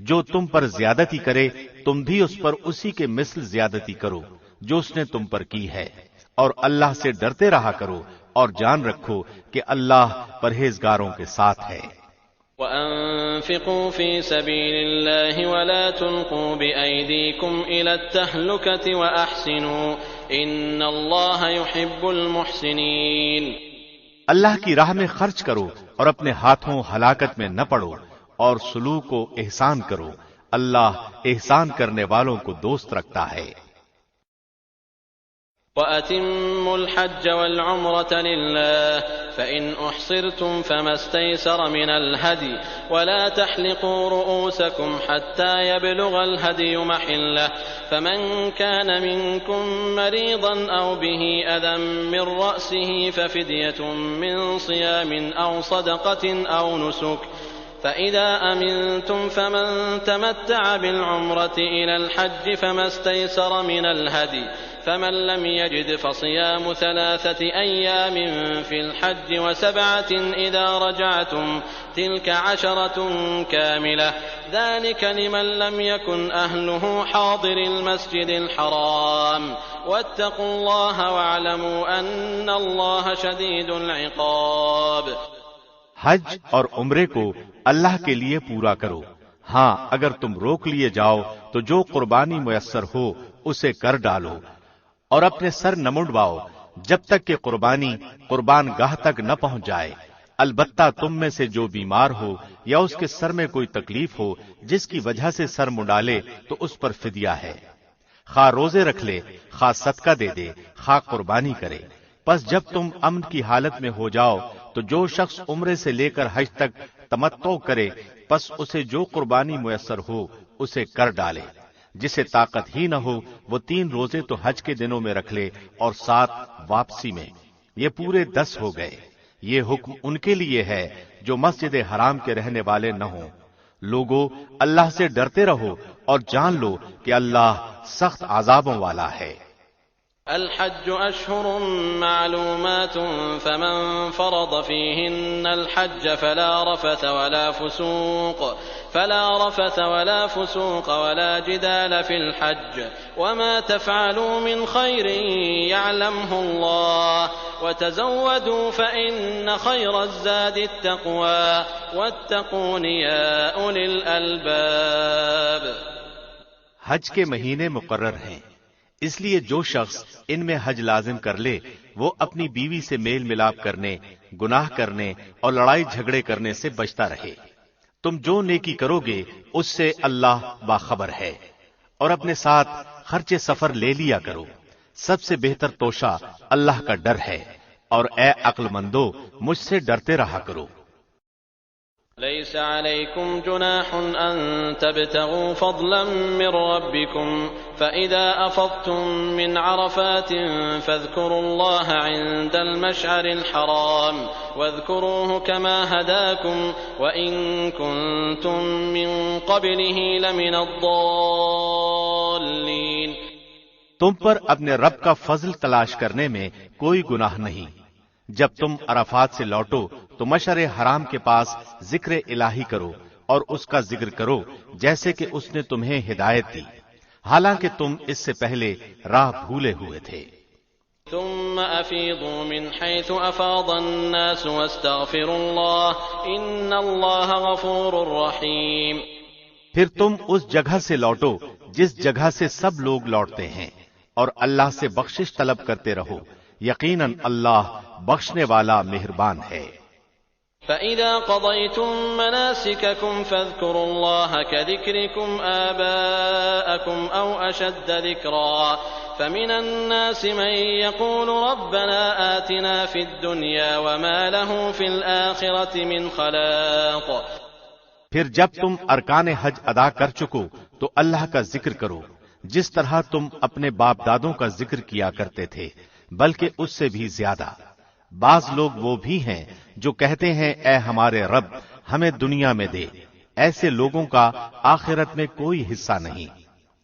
جو تم پر زیادتی کرے تم بھی اس پر اسی کے مثل زیادتی کرو جو اس نے تم پر کی ہے، اور اللہ سے ڈرتے رہا کرو اور جان رکھو کہ اللہ پرہیزگاروں کے ساتھ ہے۔ وَأَنفِقُوا فِي سَبِيلِ اللَّهِ وَلَا تُلْقُوا بِأَيْدِيكُمْ إِلَى التَّهْلُكَةِ وَأَحْسِنُوا إِنَّ اللَّهَ يُحِبُّ الْمُحْسِنِينَ۔ اللہ کی راہ میں خرچ کرو اور اپنے ہاتھوں ہلاکت میں نہ پڑو، اور سلوک و احسان کرو، اللہ احسان کرنے والوں کو دوست رکھتا ہے۔ وَأَتِمُّوا الْحَجَّ وَالْعُمْرَةَ لِلَّهِ فَإِنْ أُحْصِرْتُمْ فَمَا اسْتَيْسَرَ مِنَ الْهَدْيِ وَلَا تَحْلِقُوا رُؤُوسَكُمْ حَتَّى يَبْلُغَ الْهَدْيُ مَحِلَّهُ فَمَنْ كَانَ مِنْكُمْ مَرِيضًا أَوْ بِهِ أَذًى مِنْ رَأْسِهِ فَفِدْيَةٌ مِنْ صِيَامٍ أَوْ صَدَقَةٍ أَوْ نُسُكٍ فَإِذَا أَمِنْتُمْ فَمَنْ تَمَتَّعَ بِالْعُمْرَةِ إِلَى الْحَجِّ فَمَا اسْتَيْسَرَ مِنَ الْهَدْيِ فمن لم يجد فصيام 3 أيام في الحج و7 إذا رجعتم تلك 10 كاملة ذلك لمن لم يكن أهله حاضر المسجد الحرام واتقوا الله واعلموا أن الله شديد العقاب۔ حج اور عمرے کو اللہ کے لیے پورا کرو، ہاں اگر تم روک لیے جاؤ تو جو قربانی میسر ہو اسے کر ڈالو، اور اپنے سر نہ منڈواؤ جب تک کہ قربانی قربان گاہ تک نہ پہنچ جائے۔ البتہ تم میں سے جو بیمار ہو یا اس کے سر میں کوئی تکلیف ہو جس کی وجہ سے سر منڈالے تو اس پر فدیہ ہے، خواہ روزے رکھ لے، خواہ صدقہ دے دے، خواہ قربانی کرے۔ پس جب تم امن کی حالت میں ہو جاؤ تو جو شخص عمرے سے لے کر حج تک تمتع کرے پس اسے جو قربانی میسر ہو اسے کر ڈالے۔ جسے طاقت ہی نہ ہو وہ 3 روزے تو حج کے دنوں میں رکھ لے اور 7 واپسی میں، یہ پورے 10 ہو گئے۔ یہ حکم ان کے لیے ہے جو مسجد حرام کے رہنے والے نہ ہوں۔ لوگو اللہ سے ڈرتے رہو اور جان لو کہ اللہ سخت عذابوں والا ہے۔ الحج أشهر معلومات فمن فرض فيهن الحج فلا رفث ولا فسوق ولا جدال في الحج وما تفعلوا من خير يعلمه الله وتزودوا فإن خير الزاد التقوى واتقون يا أولي الألباب۔ حج کے مہینے مقرر ہیں، اس لیے جو شخص ان میں حج لازم کر لے وہ اپنی بیوی سے میل ملاپ کرنے، گناہ کرنے اور لڑائی جھگڑے کرنے سے بچتا رہے۔ تم جو نیکی کرو گے اس سے اللہ باخبر ہے، اور اپنے ساتھ خرچ سفر لے لیا کرو۔ سب سے بہتر توشہ اللہ کا ڈر ہے، اور اے عقل مندو مجھ سے ڈرتے رہا کرو۔ ليس عليكم جناح أن تبتغوا فضلا من ربكم فإذا أفضتم من عرفات فاذكروا الله عند المشعر الحرام واذكروه كما هداكم وإن كنتم من قبله لمن الضالين۔ تم پر اپنے رب کا فضل تلاش کرنے میں کوئی گناہ نہیں۔ جب تم عرفات سے لوٹو تو مشعر حرام کے پاس ذکر الہی کرو اور اس کا ذکر کرو جیسے کہ اس نے تمہیں ہدایت دی، حالانکہ تم اس سے پہلے راہ بھولے ہوئے تھے۔ ثم افیضوا من حيث افاض الناس واستغفروا الله ان الله غفور رحیم۔ پھر تم اس جگہ سے لوٹو جس جگہ سے سب لوگ لوٹتے ہیں، اور اللہ سے بخشش طلب کرتے رہو، یقیناً اللہ بخشنے والا مہربان ہے۔ فَإِذَا قَضَيْتُم مَّنَاسِكَكُمْ فَاذْكُرُوا اللَّهَ كَذِكْرِكُمْ آبَاءَكُمْ أَوْ أَشَدَّ ذِكْرًا فَمِنَ النَّاسِ مَن يَقُولُ رَبَّنَا آتِنَا فِي الدُّنْيَا وَمَا لَهُ فِي الْآخِرَةِ مِنْ خَلَاقٍ۔ پھر جب تم ارکان حج ادا کر چکو تو اللہ کا ذکر کرو جس طرح تم اپنے باپ دادوں کا ذکر کیا کرتے تھے، بلکہ اس سے بھی زیادہ۔ بعض لوگ وہ بھی ہیں جو کہتے ہیں اے ہمارے رب ہمیں دنیا میں دے، ایسے لوگوں کا آخرت میں کوئی حصہ نہیں۔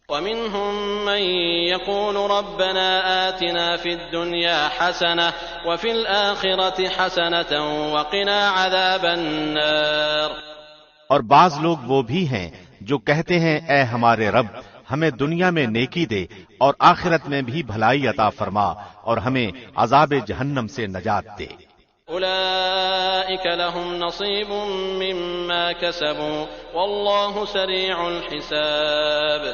وَمِنْهُمْ مَن يَقُولُ رَبَّنَا آتِنَا فِي الدُّنْيَا حَسَنَةً وَفِي الْآخِرَةِ حَسَنَةً وَقِنَا عَذَابَ النَّارِ۔ اور بعض لوگ وہ بھی ہیں جو کہتے ہیں اے ہمارے رب ہمیں دنیا میں نیکی دے اور آخرت میں بھی بھلائی عطا فرما اور ہمیں عذاب جہنم سے نجات دے۔ أولئك لهم نصيب مما كسبوا والله سريع الحساب۔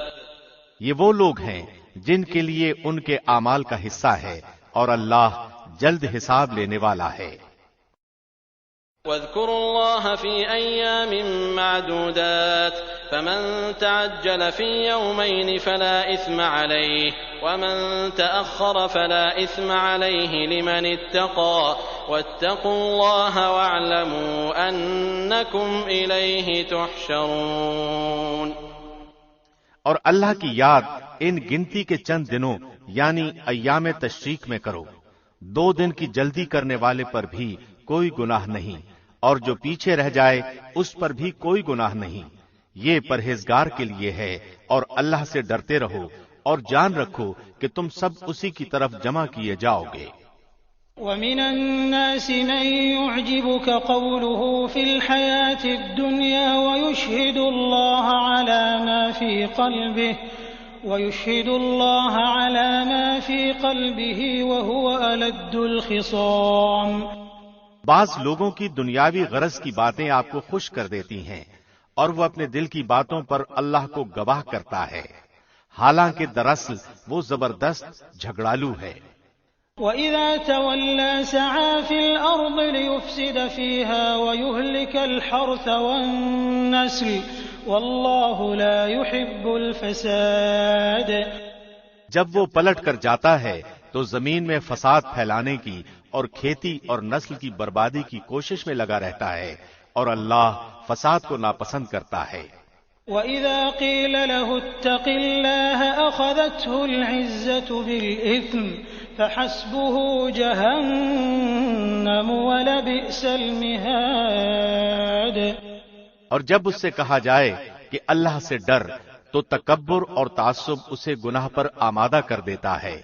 یہ وہ لوگ ہیں جن کے لیے ان کے اعمال کا حصہ ہے اور اللہ جلد حساب لینے والا ہے۔ واذكروا الله في أيام معدودات فمن تعجل في يومين فلا إثم عليه ومن تأخر فلا إثم عليه لمن اتقى واتقوا الله واعلموا أنكم إليه تحشرون۔ اور اللہ کی یاد ان گنتی کے چند دنوں یعنی ایام تشریق میں کرو، 2 دن کی جلدی کرنے والے پر بھی کوئی گناہ نہیں اور جو پیچھے رہ جائے اس پر بھی کوئی گناہ نہیں، یہ پرہیزگار کے لیے ہے۔ اور اللہ سے ڈرتے رہو اور جان رکھو کہ تم سب اسی کی طرف جمع کیے جاؤ گے۔ وَمِنَ النَّاسِ مَن يُعْجِبُكَ قَوْلُهُ فِي الْحَيَاةِ الدُّنْيَا وَيُشْهِدُ اللَّهَ عَلَى مَا فِي قَلْبِهِ وَهُوَ أَلَدُّ الْخِصَامِ۔ بعض لوگوں کی دنیاوی غرض کی باتیں آپ کو خوش کر دیتی ہیں اور وہ اپنے دل کی باتوں پر اللہ کو گواہ کرتا ہے، حالانکہ دراصل وہ زبردست جھگڑالو ہے۔ وَإِذَا تَوَلَّى سَعَى فِي الْأَرْضِ لِيُفْسِدَ فِيهَا وَيُهْلِكَ الْحَرْثَ وَالنَّسْلَ وَاللَّهُ لَا يُحِبُّ الْفَسَادَ۔ جب وہ پلٹ کر جاتا ہے تو زمین میں فساد پھیلانے کی اور کھیتی اور نسل کی بربادی کی کوشش میں لگا رہتا ہے، اور اللہ فساد کو ناپسند کرتا ہے۔ وَإِذَا قِيلَ لَهُ اتَّقِ اللَّهَ أَخَذَتْهُ الْعِزَّةُ بِالْإِثْمِ فَحَسْبُهُ جَهَنَّمُ وَلَبِئْسَ الْمِهَادُ۔ اور جب اس سے کہا جائے کہ اللہ سے ڈر تو تکبر اور تعصب اسے گناہ پر آمادہ کر دیتا ہے،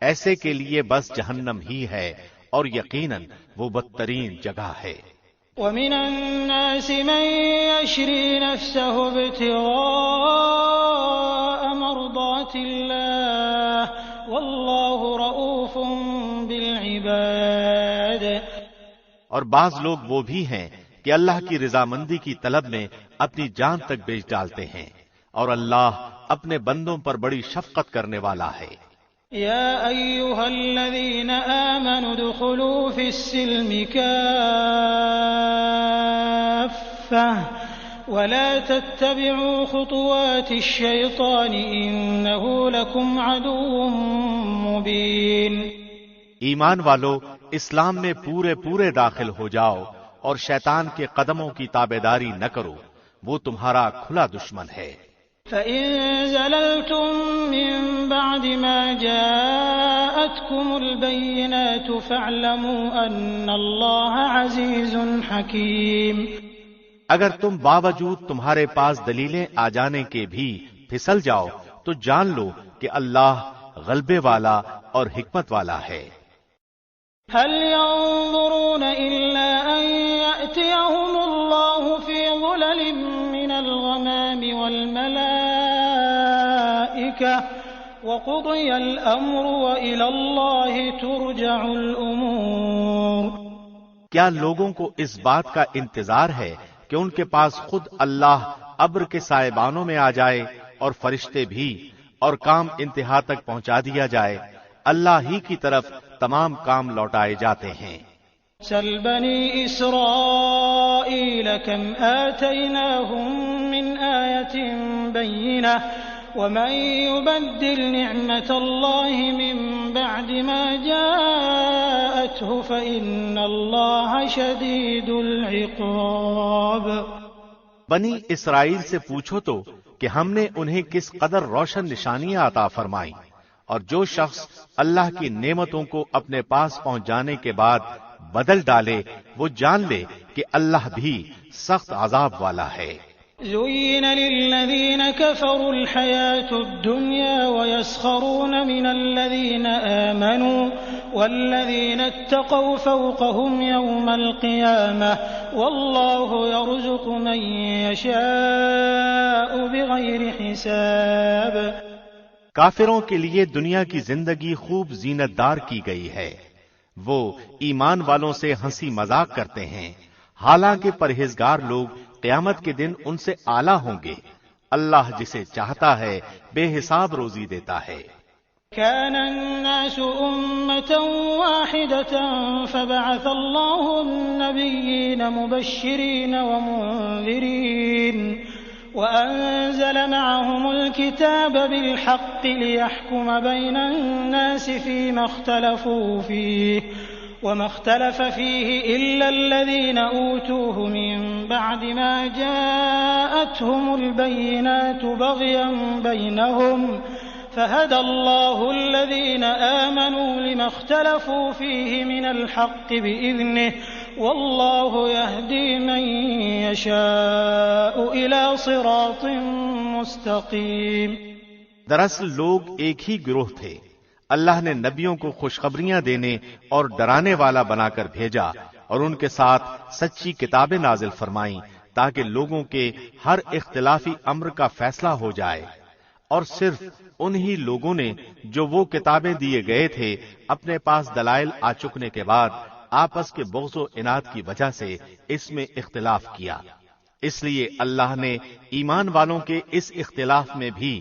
ایسے کے لیے بس جہنم ہی ہے اور یقیناً وہ بدترین جگہ ہے۔ وَمِنَ النَّاسِ مَن يَشْرِي نَفْسَهُ ابْتِغَاءَ مَرْضَاتِ اللَّهِ وَاللَّهُ رَءُوفٌ بِالْعِبَادِ۔ اور بعض لوگ وہ بھی ہیں کہ اللہ کی رضامندی کی طلب میں اپنی جان تک بیچ ڈالتے ہیں، اور اللہ اپنے بندوں پر بڑی شفقت کرنے والا ہے۔ يا أيها الذين آمنوا ادخلوا في السلم كافة ولا تتبعوا خطوات الشيطان إنه لكم عدو مبين۔ ایمان والو اسلام میں پورے داخل ہو جاؤ اور شیطان کے قدموں کی تابعداری نہ کرو، وہ تمہارا کھلا دشمن ہے۔ فَإِن زَلَلْتُم مِّن بَعْدِ مَا جَاءَتْكُمُ الْبَيِّنَاتُ فَاعْلَمُوا أَنَّ اللَّهَ عَزِيزٌ حَكِيمٌ۔ اگر تم باوجود تمہارے پاس دلیلیں آ جانے کے بھی پھسل جاؤ تو جان لو کہ اللہ غلبے والا اور حکمت والا ہے۔ هل ينظرون إلا أن يأتيهم الله في ظلل من الغمام والملائكة وقضي الأمر وإلى الله ترجع الأمور۔ کیا لوگوں کو اس بات کا انتظار ہے کہ ان کے پاس خود اللہ ابر کے سائبانوں میں آ جائے اور فرشتے بھی، اور کام انتہا تک پہنچا دیا جائے؟ اللہ ہی کی طرف تمام کام لوٹائے جاتے ہیں۔ سل بنی اسرائیل کم آتیناہم من آیت بینہ ومن یبدل نعمت اللہ من بعد ما جاءته فإن اللہ شدید العقاب۔ بنی اسرائیل سے پوچھو تو کہ ہم نے انہیں کس قدر روشن نشانیاں عطا فرمائیں، اور جو شخص اللہ کی نعمتوں کو اپنے پاس پہنچ جانے کے بعد بدل ڈالے وہ جان لے کہ اللہ بھی سخت عذاب والا ہے۔ زين للذين كفروا الحياة الدنيا ويسخرون من الذين آمنوا والذين اتقوا فوقهم يوم القيامة والله يرزق من يشاء بغير حساب. کافروں کے لیے دنیا کی زندگی خوب زینت دار کی گئی ہے، وہ ایمان والوں سے ہنسی مذاق کرتے ہیں، حالانکہ پرہیزگار لوگ قیامت کے دن ان سے اعلیٰ ہوں گے۔ اللہ جسے چاہتا ہے بے حساب روزی دیتا ہے۔ كان الناس أمة واحدة فبعث الله النبيين مبشرين ومنذرين وأنزل معهم الكتاب بالحق ليحكم بين الناس فيما اختلفوا فيه وما اختلف فيه إلا الذين أوتوه من بعد ما جاءتهم البينات بغيا بينهم فهدى الله الذين آمنوا لما اختلفوا فيه من الحق بإذنه والله يهدي من يشاء إلى صراط مستقيم. دراصل لوگ ایک ہی گروہ تھے۔ اللہ نے نبیوں کو خوشخبریاں دینے اور ڈرانے والا بنا کر بھیجا اور ان کے ساتھ سچی کتابیں نازل فرمائیں تاکہ لوگوں کے ہر اختلافی امر کا فیصلہ ہو جائے، اور صرف انہی لوگوں نے جو وہ کتابیں دیے گئے تھے اپنے پاس دلائل آ چکنے کے بعد آپس کے بغض و عناد کی وجہ سے اس میں اختلاف کیا، اس لیے اللہ نے ایمان والوں کے اس اختلاف میں بھی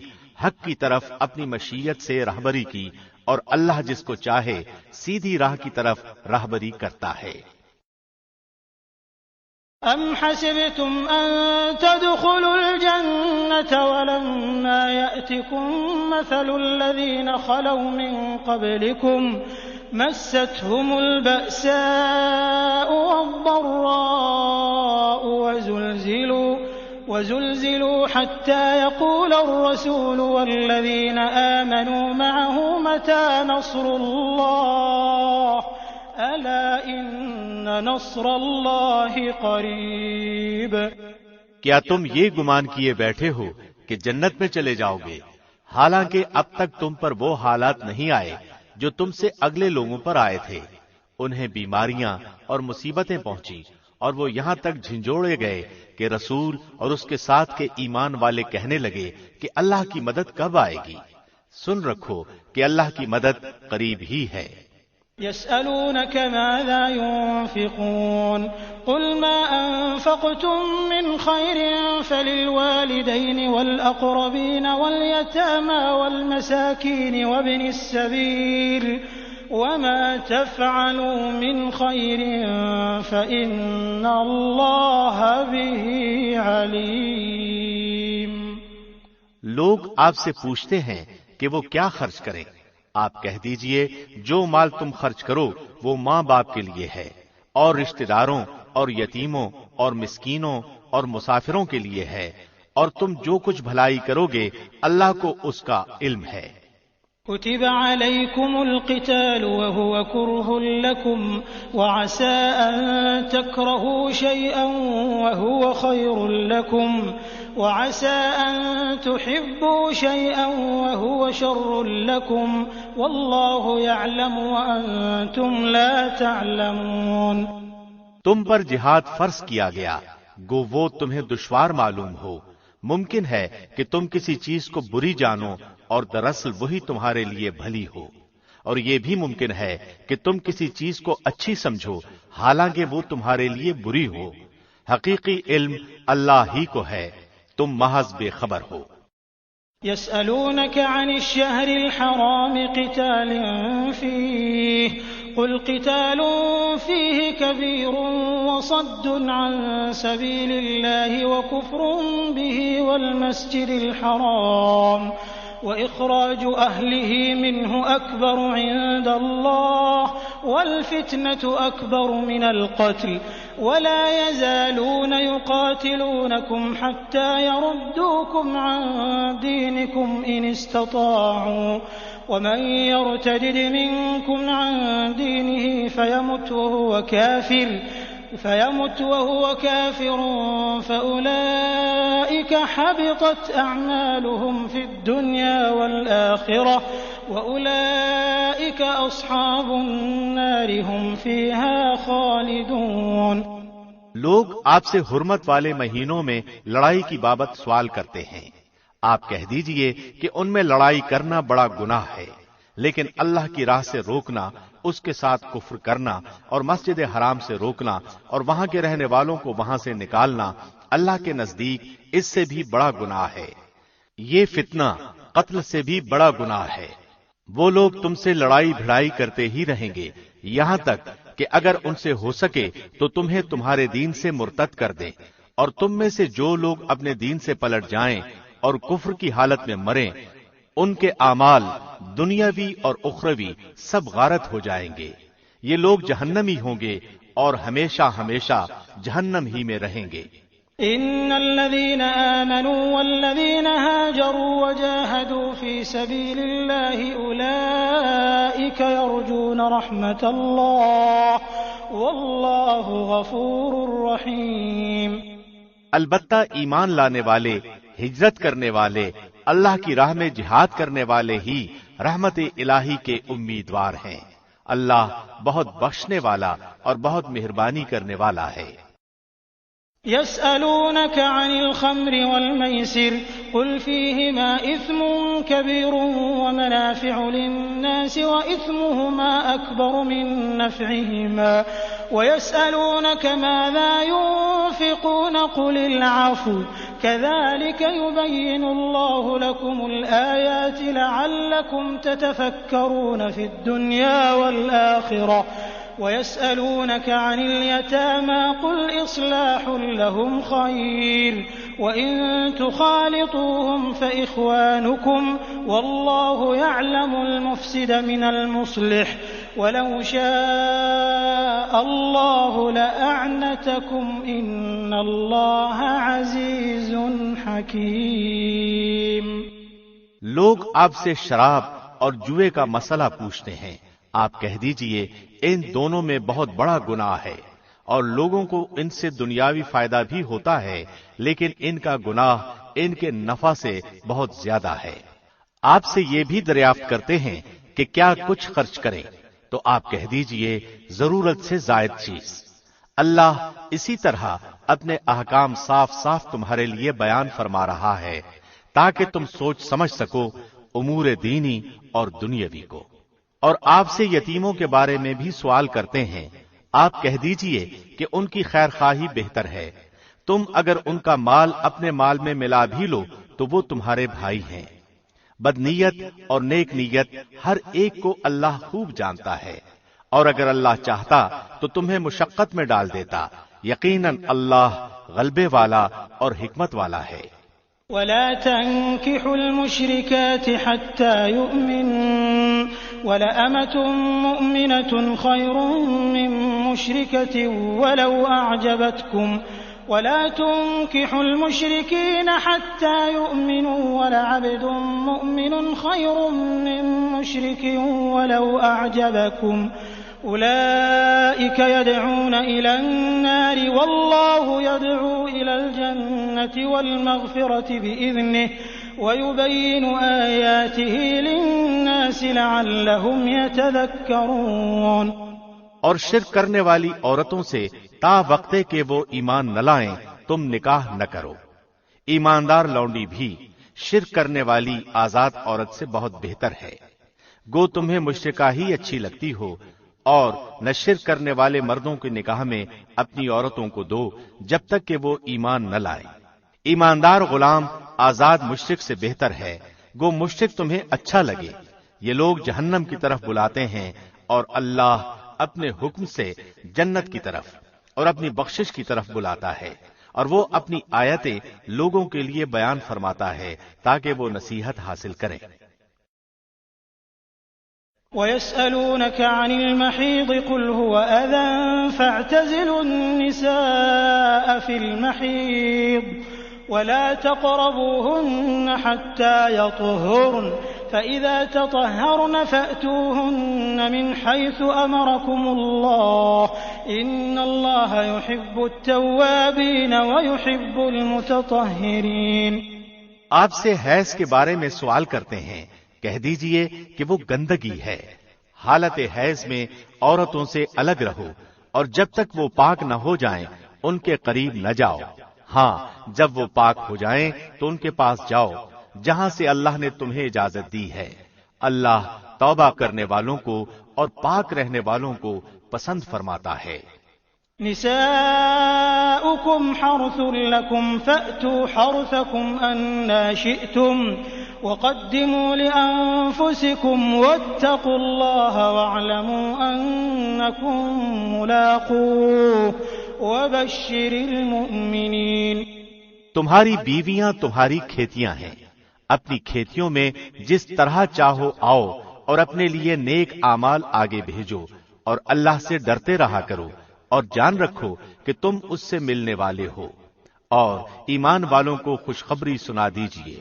حق کی طرف اپنی مشیت سے رہبری کی، اور اللہ جس کو چاہے سیدھی راہ کی طرف رہبری کرتا ہے۔ أَمْ حَسِبْتُمْ أَن تَدْخُلُوا الْجَنَّةَ وَلَمَّا يَأْتِكُم مَّثَلُ الَّذِينَ خَلَوْا مِن قَبْلِكُمْ مَسَّتْهُمُ الْبَأْسَاءُ وَالضَّرَّاءُ وَزُلْزِلُوا حَتَّى يَقُولَ الرَّسُولُ وَالَّذِينَ آمَنُوا مَعَهُ مَتَىٰ نَصْرُ اللَّهِ أَلَا إِنَّ نَصْرَ اللَّهِ قَرِيبٌ. کیا تم یہ گمان کیے بیٹھے ہو کہ جنت میں چلے جاؤ گے، حالانکہ اب تک تم پر وہ حالات نہیں آئے جو تم سے اگلے لوگوں پر آئے تھے؟ انہیں بیماریاں اور مصیبتیں پہنچی اور وہ یہاں تک جھنجھوڑے گئے کہ رسول اور اس کے ساتھ کے ایمان والے کہنے لگے کہ اللہ کی مدد کب آئے گی؟ سن رکھو کہ اللہ کی مدد قریب ہی ہے۔ يسألونك ماذا ينفقون قل ما أنفقتم من خير فللوالدين والأقربين واليتامى والمساكين وابن السبيل وما تفعلوا من خير فإن الله به عليم. لوگ آپ سے پوچھتے ہیں کہ وہ کیا خرچ کریں، آپ کہہ دیجئے جو مال تم خرچ کرو وہ ماں باپ کے لیے ہے، اور رشتہ داروں اور یتیموں اور مسکینوں اور مسافروں کے لیے ہے، اور تم جو کچھ بھلائی کرو گے اللہ کو اس کا علم ہے۔ كتب عليكم القتال وهو كره لكم وعسى أن تكرهوا شيئا وهو خير لكم وعسى أن تحبوا شيئا وهو شر لكم والله يعلم وأنتم لا تعلمون. تم پر جہاد فرض کیا گیا گو وہ تمہیں دشوار معلوم ہو، ممکن ہے کہ تم کسی چیز کو بری جانو اور دراصل وہی تمہارے لیے بھلی ہو، اور یہ بھی ممکن ہے کہ تم کسی چیز کو اچھی سمجھو حالانکہ وہ تمہارے لیے بری ہو۔ حقیقی علم اللہ ہی کو ہے، تم محض بے خبر ہو۔ يسألونك عن الشهر الحرام قتال فيه قل قتال فيه كبير وصد عن سبيل الله وكفر به والمسجد الحرام وإخراج أهله منه أكبر عند الله والفتنة أكبر من القتل ولا يزالون يقاتلونكم حتى يردوكم عن دينكم إن استطاعوا ومن يرتدد منكم عن دينه فيمت وهو كافر فأولئك حبطت أعمالهم في الدنيا والآخرة وأولئك أصحاب النار هم فيها خالدون. لوگ آپ سے حرمت والے مہینوں میں لڑائی کی بابت سوال کرتے ہیں، آپ کہہ دیجئے کہ ان میں لڑائی کرنا بڑا گناہ ہے، لیکن اللہ کی راہ سے روکنا، اس کے ساتھ کفر کرنا اور مسجد حرام سے روکنا اور وہاں کے رہنے والوں کو وہاں سے نکالنا اللہ کے نزدیک اس سے بھی بڑا گناہ ہے۔ یہ فتنہ قتل سے بھی بڑا گناہ ہے۔ وہ لوگ تم سے لڑائی بھڑائی کرتے ہی رہیں گے یہاں تک کہ اگر ان سے ہو سکے تو تمہیں تمہارے دین سے مرتد کر دیں، اور تم میں سے جو لوگ اپنے دین سے پلٹ جائیں اور کفر کی حالت میں مریں، ان کے اعمال دنیاوی اور اخروی سب غارت ہو جائیں گے۔ یہ لوگ جہنمی ہوں گے اور ہمیشہ ہمیشہ جہنم ہی میں رہیں گے۔ ان الذين آمنوا والذين هاجروا وجاهدوا في سبيل الله اولئك يرجون رحمة الله والله غفور رحيم۔ البتہ ایمان لانے والے، ہجرت کرنے والے، اللہ کی راہ میں جہاد کرنے والے ہی رحمت الہی کے امیدوار ہیں۔ اللہ بہت بخشنے والا اور بہت مہربانی کرنے والا ہے۔ يسألونك عن الخمر والميسر قل فيهما إثم كبير ومنافع للناس وإثمهما أكبر من نفعهما ويسألونك ماذا ينفقون قل العفو كذلك يبين الله لكم الآيات لعلكم تتفكرون في الدنيا والآخرة ويسألونك عن اليتامى قل إصلاح لهم خير وإن تخالطوهم فإخوانكم والله يعلم المفسد من المصلح ولو شاء الله لأعنتكم إن الله عزيز حكيم۔ لوگ آپ سے شراب اور جوئے کا مسئلہ پوچھتے ہیں، آپ کہہ دیجئے ان دونوں میں بہت بڑا گناہ ہے، اور لوگوں کو ان سے دنیاوی فائدہ بھی ہوتا ہے، لیکن ان کا گناہ ان کے نفع سے بہت زیادہ ہے۔ آپ سے یہ بھی دریافت کرتے ہیں کہ کیا کچھ خرچ کریں، تو آپ کہہ دیجئے ضرورت سے زائد چیز۔ اللہ اسی طرح اپنے احکام صاف صاف تمہارے لیے بیان فرما رہا ہے تاکہ تم سوچ سمجھ سکو امور دینی اور دنیاوی کو۔ اور آپ سے یتیموں کے بارے میں بھی سوال کرتے ہیں، آپ کہہ دیجئے کہ ان کی خیر خواہی بہتر ہے۔ تم اگر ان کا مال اپنے مال میں ملا بھی لو تو وہ تمہارے بھائی ہیں۔ بدنیت اور نیک نیت ہر ایک کو اللہ خوب جانتا ہے، اور اگر اللہ چاہتا تو تمہیں مشقت میں ڈال دیتا، یقیناً اللہ غلبے والا اور حکمت والا ہے۔ ولا تنكحوا المشركات حتى يؤمنوا ولأمة مؤمنة خير من مشركة ولو أعجبتكم ولا تنكحوا المشركين حتى يؤمنوا ولعبد مؤمن خير من مشرك ولو أعجبكم أولئك يدعون إلى النار والله يدعو إلى الجنة والمغفرة بإذنه ويبين آياته للناس لعلهم يتذكرون۔ اور شرک کرنے والی عورتوں سے تا وقتے کہ وہ ایمان نہ لائیں تم نکاح نہ کرو۔ ایماندار لونڈی بھی شرک کرنے والی آزاد عورت سے بہت بہتر ہے، گو تمہیں مشرکہ ہی اچھی لگتی ہو، اور نہ شرک کرنے والے مردوں کے نکاح میں اپنی عورتوں کو دو جب تک کہ وہ ایمان نہ لائیں۔ ایماندار غلام آزاد مشرک سے بہتر ہے، گو مشرک تمہیں اچھا لگے۔ یہ لوگ جہنم کی طرف بلاتے ہیں، اور اللہ اپنے حکم سے جنت کی طرف اور اپنی بخشش کی طرف بلاتا ہے، اور وہ اپنی آیتیں لوگوں کے لیے بیان فرماتا ہے تاکہ وہ نصیحت حاصل کریں۔ ويسألونك عن المحيض قل هو أذى فاعتزلوا النساء في المحيض ولا تقربوهن حتى يطهرن فإذا تطهرن فأتوهن من حيث أمركم الله إن الله يحب التوابين ويحب المتطهرين۔ آپ سے حیض کے بارے میں سوال کرتے ہیں، کہہ دیجئے کہ وہ گندگی ہے، حالت حیض میں عورتوں سے الگ رہو، اور جب تک وہ پاک نہ ہو جائیں ان کے قریب نہ جاؤ۔ ہاں، جب وہ پاک ہو جائیں تو ان کے پاس جاؤ، جہاں سے اللہ نے تمہیں اجازت دی ہے۔ اللہ توبہ کرنے والوں کو اور پاک رہنے والوں کو پسند فرماتا ہے۔ نساؤكم حرث لكم فأتوا حرثكم أنى شئتم وقدموا لأنفسكم واتقوا الله واعلموا أنكم ملاقوه وبشر المؤمنين۔ تمہاری بیویاں تمہاری کھیتیاں ہیں، اپنی کھیتیوں میں جس طرح چاہو آؤ اور اپنے لیے نیک اعمال آگے بھیجو اور اللہ سے ڈرتے رہا کرو اور جان رکھو کہ تم اس سے ملنے والے ہو، اور ایمان والوں کو خوشخبری سنا دیجیے۔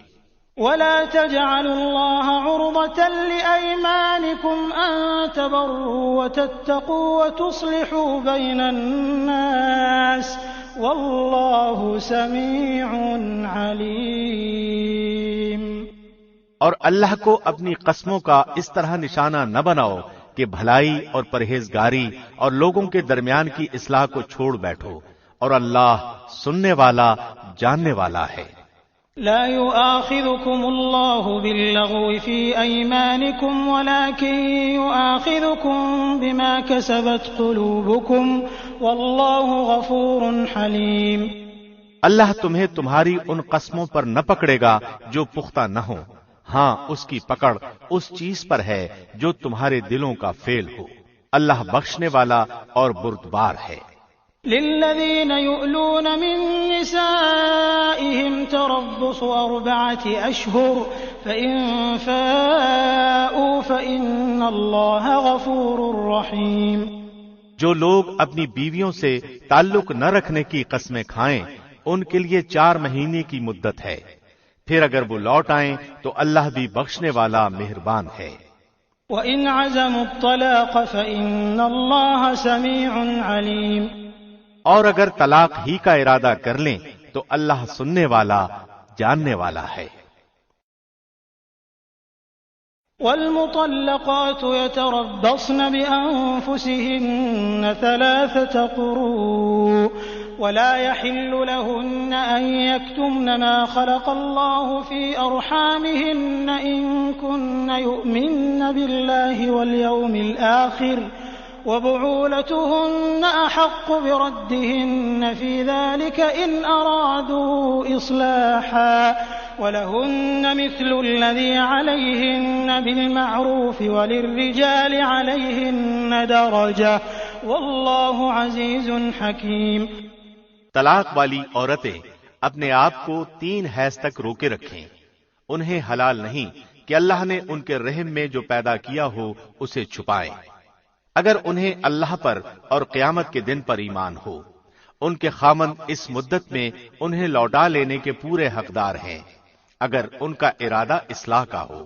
ولا تجعلوا الله عرضة لأيمانكم أن تبروا وتتقوا وتصلحوا بين الناس والله سميع عليم۔ اور اللہ کو اپنی قسموں کا اس طرح نشانہ نہ بناؤ کہ بھلائی اور پرہیزگاری اور لوگوں کے درمیان کی اصلاح کو چھوڑ بیٹھو، اور اللہ سننے والا جاننے والا ہے۔ لا يؤاخذكم الله باللغو في أيمانكم ولكن يؤاخذكم بما كسبت قلوبكم والله غفور حليم۔ اللہ تمہیں تمہاری ان قسموں پر نہ پکڑے گا جو پختہ نہ ہو، ہاں اس کی پکڑ اس چیز پر ہے جو تمہارے دلوں کا فعل ہو۔ اللہ بخشنے والا اور بردبار ہے۔ للذين يؤلون من نسائهم تربص 4 أشهر فإن فاءوا فإن الله غفور رحيم۔ جو لوگ اپنی بیویوں سے تعلق نہ رکھنے کی قسمیں کھائیں ان کے لیے 4 مہینے کی مدت ہے، پھر اگر وہ لوٹ آئیں تو اللہ بھی بخشنے والا مہربان ہے۔ وَإِنْ عَزَمُوا الطَّلَاقَ فَإِنَّ اللَّهَ سَمِيعٌ عَلِيمٌ۔ اور اگر طلاق ہی کا ارادہ کر لیں تو اللہ سننے والا جاننے والا ہے۔ والمطلقات يتربصن بأنفسهن 3 قروء ولا يحل لهن أن يكتمن ما خلق الله في أرحامهن إن كن يؤمن بالله واليوم الآخر وبعولتهن أحق بردهن في ذلك إن أرادوا إصلاحا ولهن مثل الذي عليهن بالمعروف وللرجال عليهن درجة والله عزيز حكيم۔ طلاق والی عورتیں اپنے آپ کو 3 حیض تک روکے رکھیں، انہیں حلال نہیں کہ اللہ نے ان کے رحم میں جو پیدا کیا ہو اسے چھپائیں، اگر انہیں اللہ پر اور قیامت کے دن پر ایمان ہو۔ ان کے خامند اس مدت میں انہیں لوٹا لینے کے پورے حقدار ہیں اگر ان کا ارادہ اصلاح کا ہو،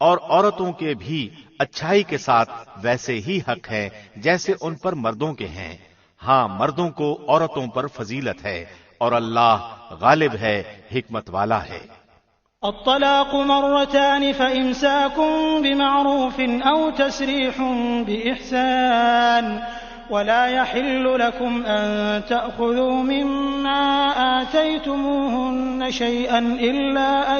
اور عورتوں کے بھی اچھائی کے ساتھ ویسے ہی حق ہے جیسے ان پر مردوں کے ہیں، ہاں مردوں کو عورتوں پر فضیلت ہے اور اللہ غالب ہے، حکمت والا ہے۔ الطلاق 2 فإمساك بمعروف أو تسريح بإحسان ولا يحل لكم أن تأخذوا مما آتيتموهن شيئا إلا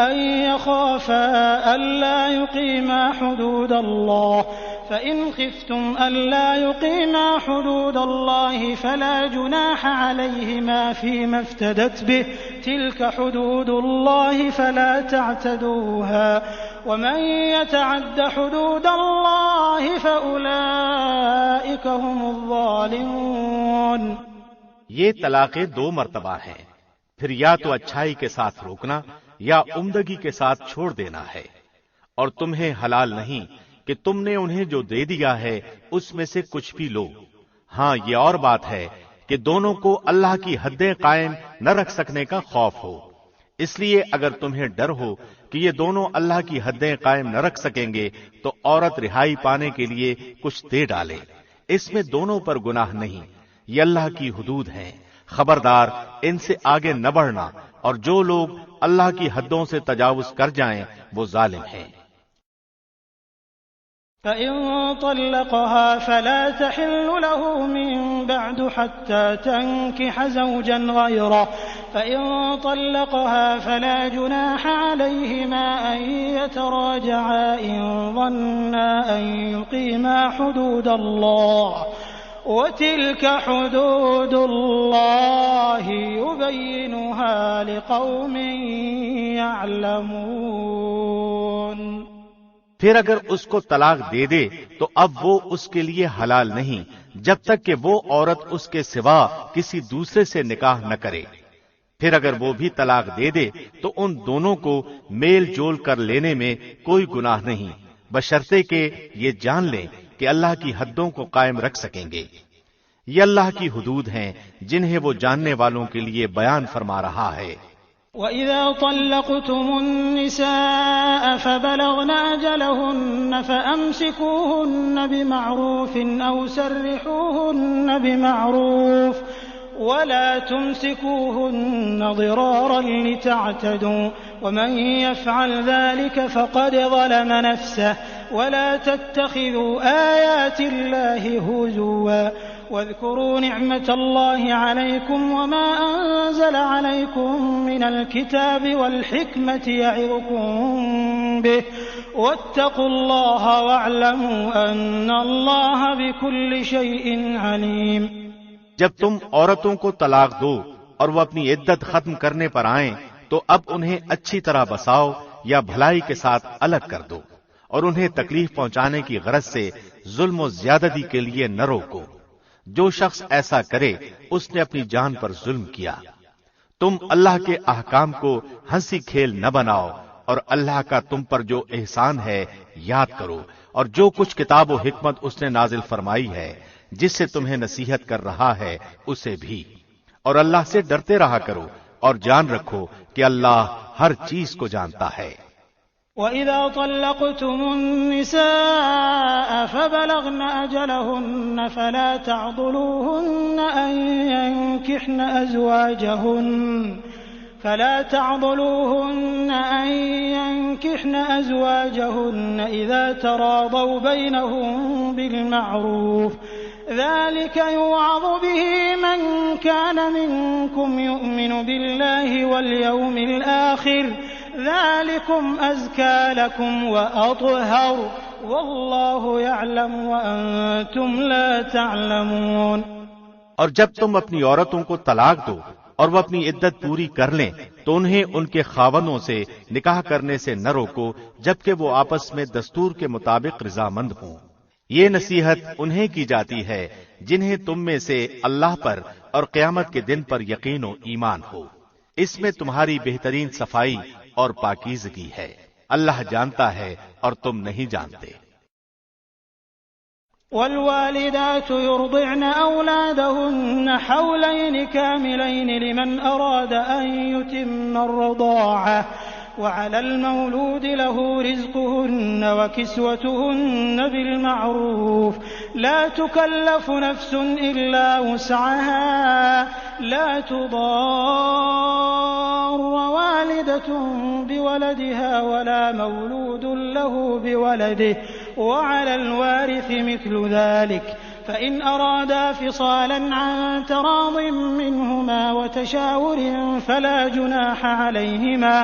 أن يخافا ألا يقيما حدود الله فإن خفتم ألا يقيما حدود الله فلا جناح عليهما فيما افتدت به تلك حدود الله فلا تعتدوها ومن يتعد حدود الله فأولئك هم الظالمون۔ یہ طلاقیں 2 مرتبہ ہیں، پھر یا تو اچھائی کے ساتھ روکنا یا عمدگی کے ساتھ چھوڑ دینا ہے، اور تمہیں حلال نہیں کہ تم نے انہیں جو دے دیا ہے اس میں سے کچھ بھی لو، ہاں یہ اور بات ہے کہ دونوں کو اللہ کی حدیں قائم نہ رکھ سکنے کا خوف ہو، اس لیے اگر تمہیں ڈر ہو کہ یہ دونوں اللہ کی حدیں قائم نہ رکھ سکیں گے تو عورت رہائی پانے کے لیے کچھ دے ڈالے، اس میں دونوں پر گناہ نہیں، یہ اللہ کی حدود ہیں، خبردار ان سے آگے نہ بڑھنا، اور جو لوگ اللہ کی حدوں سے تجاوز کر جائیں وہ ظالم ہیں۔ فإن طلقها فلا تحل له من بعد حتى تنكح زوجا غيره فإن طلقها فلا جناح عليهما أن يتراجعا إن ظنا أن يقيما حدود الله وتلك حدود الله يبينها لقوم يعلمون۔ پھر اگر اس کو طلاق دے دے تو اب وہ اس کے لیے حلال نہیں جب تک کہ وہ عورت اس کے سوا کسی دوسرے سے نکاح نہ کرے۔ پھر اگر وہ بھی طلاق دے دے تو ان دونوں کو میل جول کر لینے میں کوئی گناہ نہیں، بشرطے کہ یہ جان لیں کہ اللہ کی حدوں کو قائم رکھ سکیں گے۔ یہ اللہ کی حدود ہیں جنہیں وہ جاننے والوں کے لیے بیان فرما رہا ہے۔ وَإِذَا طَلَّقْتُمُ النِّسَاءَ فَبَلَغْنَ أَجَلَهُنَّ فَأَمْسِكُوهُنَّ بِمَعْرُوفٍ أَوْ سَرِّحُوهُنَّ بِمَعْرُوفٍ وَلَا تُمْسِكُوهُنَّ ضِرَارًا لِتَعْتَدُوا وَمَنْ يَفْعَلْ ذَلِكَ فَقَدْ ظَلَمَ نَفْسَهُ وَلَا تَتَّخِذُوا آيَاتِ اللَّهِ هُزُوًا واذكروا نعمة الله عليكم وما أنزل عليكم من الكتاب والحكمة يعظكم به واتقوا الله واعلموا أن الله بكل شيء عليم۔ جب تم عورتوں کو طلاق دو اور وہ اپنی عدت ختم کرنے پر آئیں تو اب انہیں اچھی طرح بساؤ یا بھلائی کے ساتھ الگ کر دو، اور انہیں تکلیف پہنچانے کی غرض سے ظلم و زیادتی کے لیے نہ روکو۔ جو شخص ایسا کرے اس نے اپنی جان پر ظلم کیا۔ تم اللہ کے احکام کو ہنسی کھیل نہ بناؤ، اور اللہ کا تم پر جو احسان ہے یاد کرو، اور جو کچھ کتاب و حکمت اس نے نازل فرمائی ہے جس سے تمہیں نصیحت کر رہا ہے اسے بھی، اور اللہ سے ڈرتے رہا کرو، اور جان رکھو کہ اللہ ہر چیز کو جانتا ہے۔ وَإِذَا طَلَّقْتُمُ النِّسَاءَ فَبَلَغْنَ أَجَلَهُنَّ فَلَا تَعْضُلُوهُنَّ أَن يَنكِحْنَ أَزْوَاجَهُنَّ إِذَا تَرَاضَوْا بَيْنَهُم بِالْمَعْرُوفِ ذَلِكَ يُوعَظُ بِهِ مَن كَانَ مِنكُمْ يُؤْمِنُ بِاللَّهِ وَالْيَوْمِ الْآخِرِ ذَلِكُمْ أَزْكَى لَكُمْ وَأَطْهَرُ وَاللَّهُ يَعْلَمُ وَأَنْتُمْ لَا تَعْلَمُونَ۔ اور جب تم اپنی عورتوں کو طلاق دو اور وہ اپنی عدت پوری کر لیں تو انہیں ان کے خاوندوں سے نکاح کرنے سے نہ روکو جبکہ وہ آپس میں دستور کے مطابق رضامند ہوں۔ یہ نصیحت انہیں کی جاتی ہے جنہیں تم میں سے اللہ پر اور قیامت کے دن پر یقین و ایمان ہو۔ اس میں تمہاری بہترین صفائی اور پاکیزگی ہے۔ اللہ جانتا ہے اور تم نہیں جانتے۔ والوالدات يرضعن أولادهن حولين كاملين لمن أراد أن يتم الرضاعة وعلى المولود له رزقهن وكسوتهن بالمعروف لا تكلف نفس إلا وسعها لا تضار والدة بولدها ولا مولود له بولده وعلى الوارث مثل ذلك فإن أرادا فصالا عن تراض منهما وتشاور فلا جناح عليهما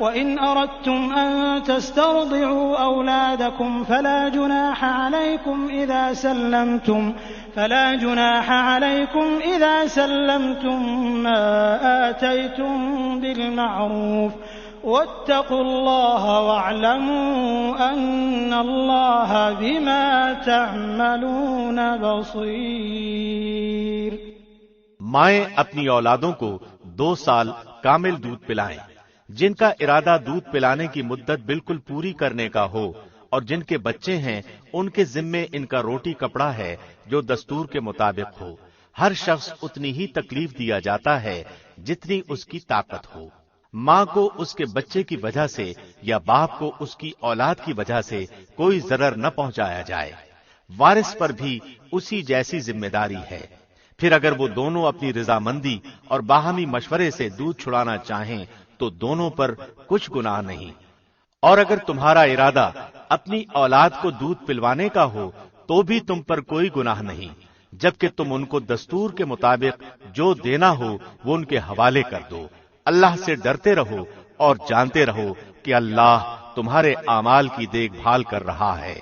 وإن أردتم أن تسترضعوا أولادكم فلا جناح عليكم إذا سلمتم ما آتيتم بالمعروف واتقوا الله واعلموا أن الله بما تعملون بصير۔ مائیں اپنی اولادوں کو 2 سال کامل دودھ پلائیں۔ جن کا ارادہ دودھ پلانے کی مدت بالکل پوری کرنے کا ہو اور جن کے بچے ہیں ان کے ذمے ان کا روٹی کپڑا ہے جو دستور کے مطابق ہو۔ ہر شخص اتنی ہی تکلیف دیا جاتا ہے جتنی اس کی طاقت ہو۔ ماں کو اس کے بچے کی وجہ سے یا باپ کو اس کی اولاد کی وجہ سے کوئی ضرر نہ پہنچایا جائے۔ وارث پر بھی اسی جیسی ذمہ داری ہے۔ پھر اگر وہ دونوں اپنی رضامندی اور باہمی مشورے سے دودھ چھڑانا چاہیں تو دونوں پر کچھ گناہ نہیں، اور اگر تمہارا ارادہ اپنی اولاد کو دودھ پلوانے کا ہو تو بھی تم پر کوئی گناہ نہیں، جبکہ تم ان کو دستور کے مطابق جو دینا ہو وہ ان کے حوالے کر دو۔ اللہ سے ڈرتے رہو اور جانتے رہو کہ اللہ تمہارے اعمال کی دیکھ بھال کر رہا ہے۔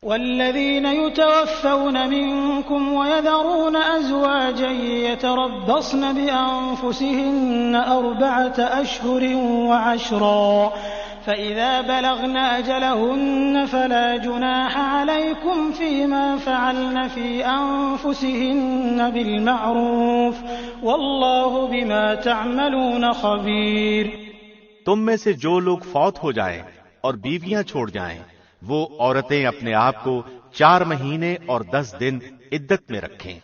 والذين يتوفون منكم ويذرون أزواجا يتربصن بأنفسهن 4 أشهر وعشرا فإذا بلغن أجلهن فلا جناح عليكم فيما فعلن في أنفسهن بالمعروف والله بما تعملون خبير۔ تم میں سے جو لوگ فوت ہو جائیں اور بیویاں چھوڑ جائیں وہ عورتیں اپنے آپ کو 4 مہینے اور 10 دن عدت میں رکھیں،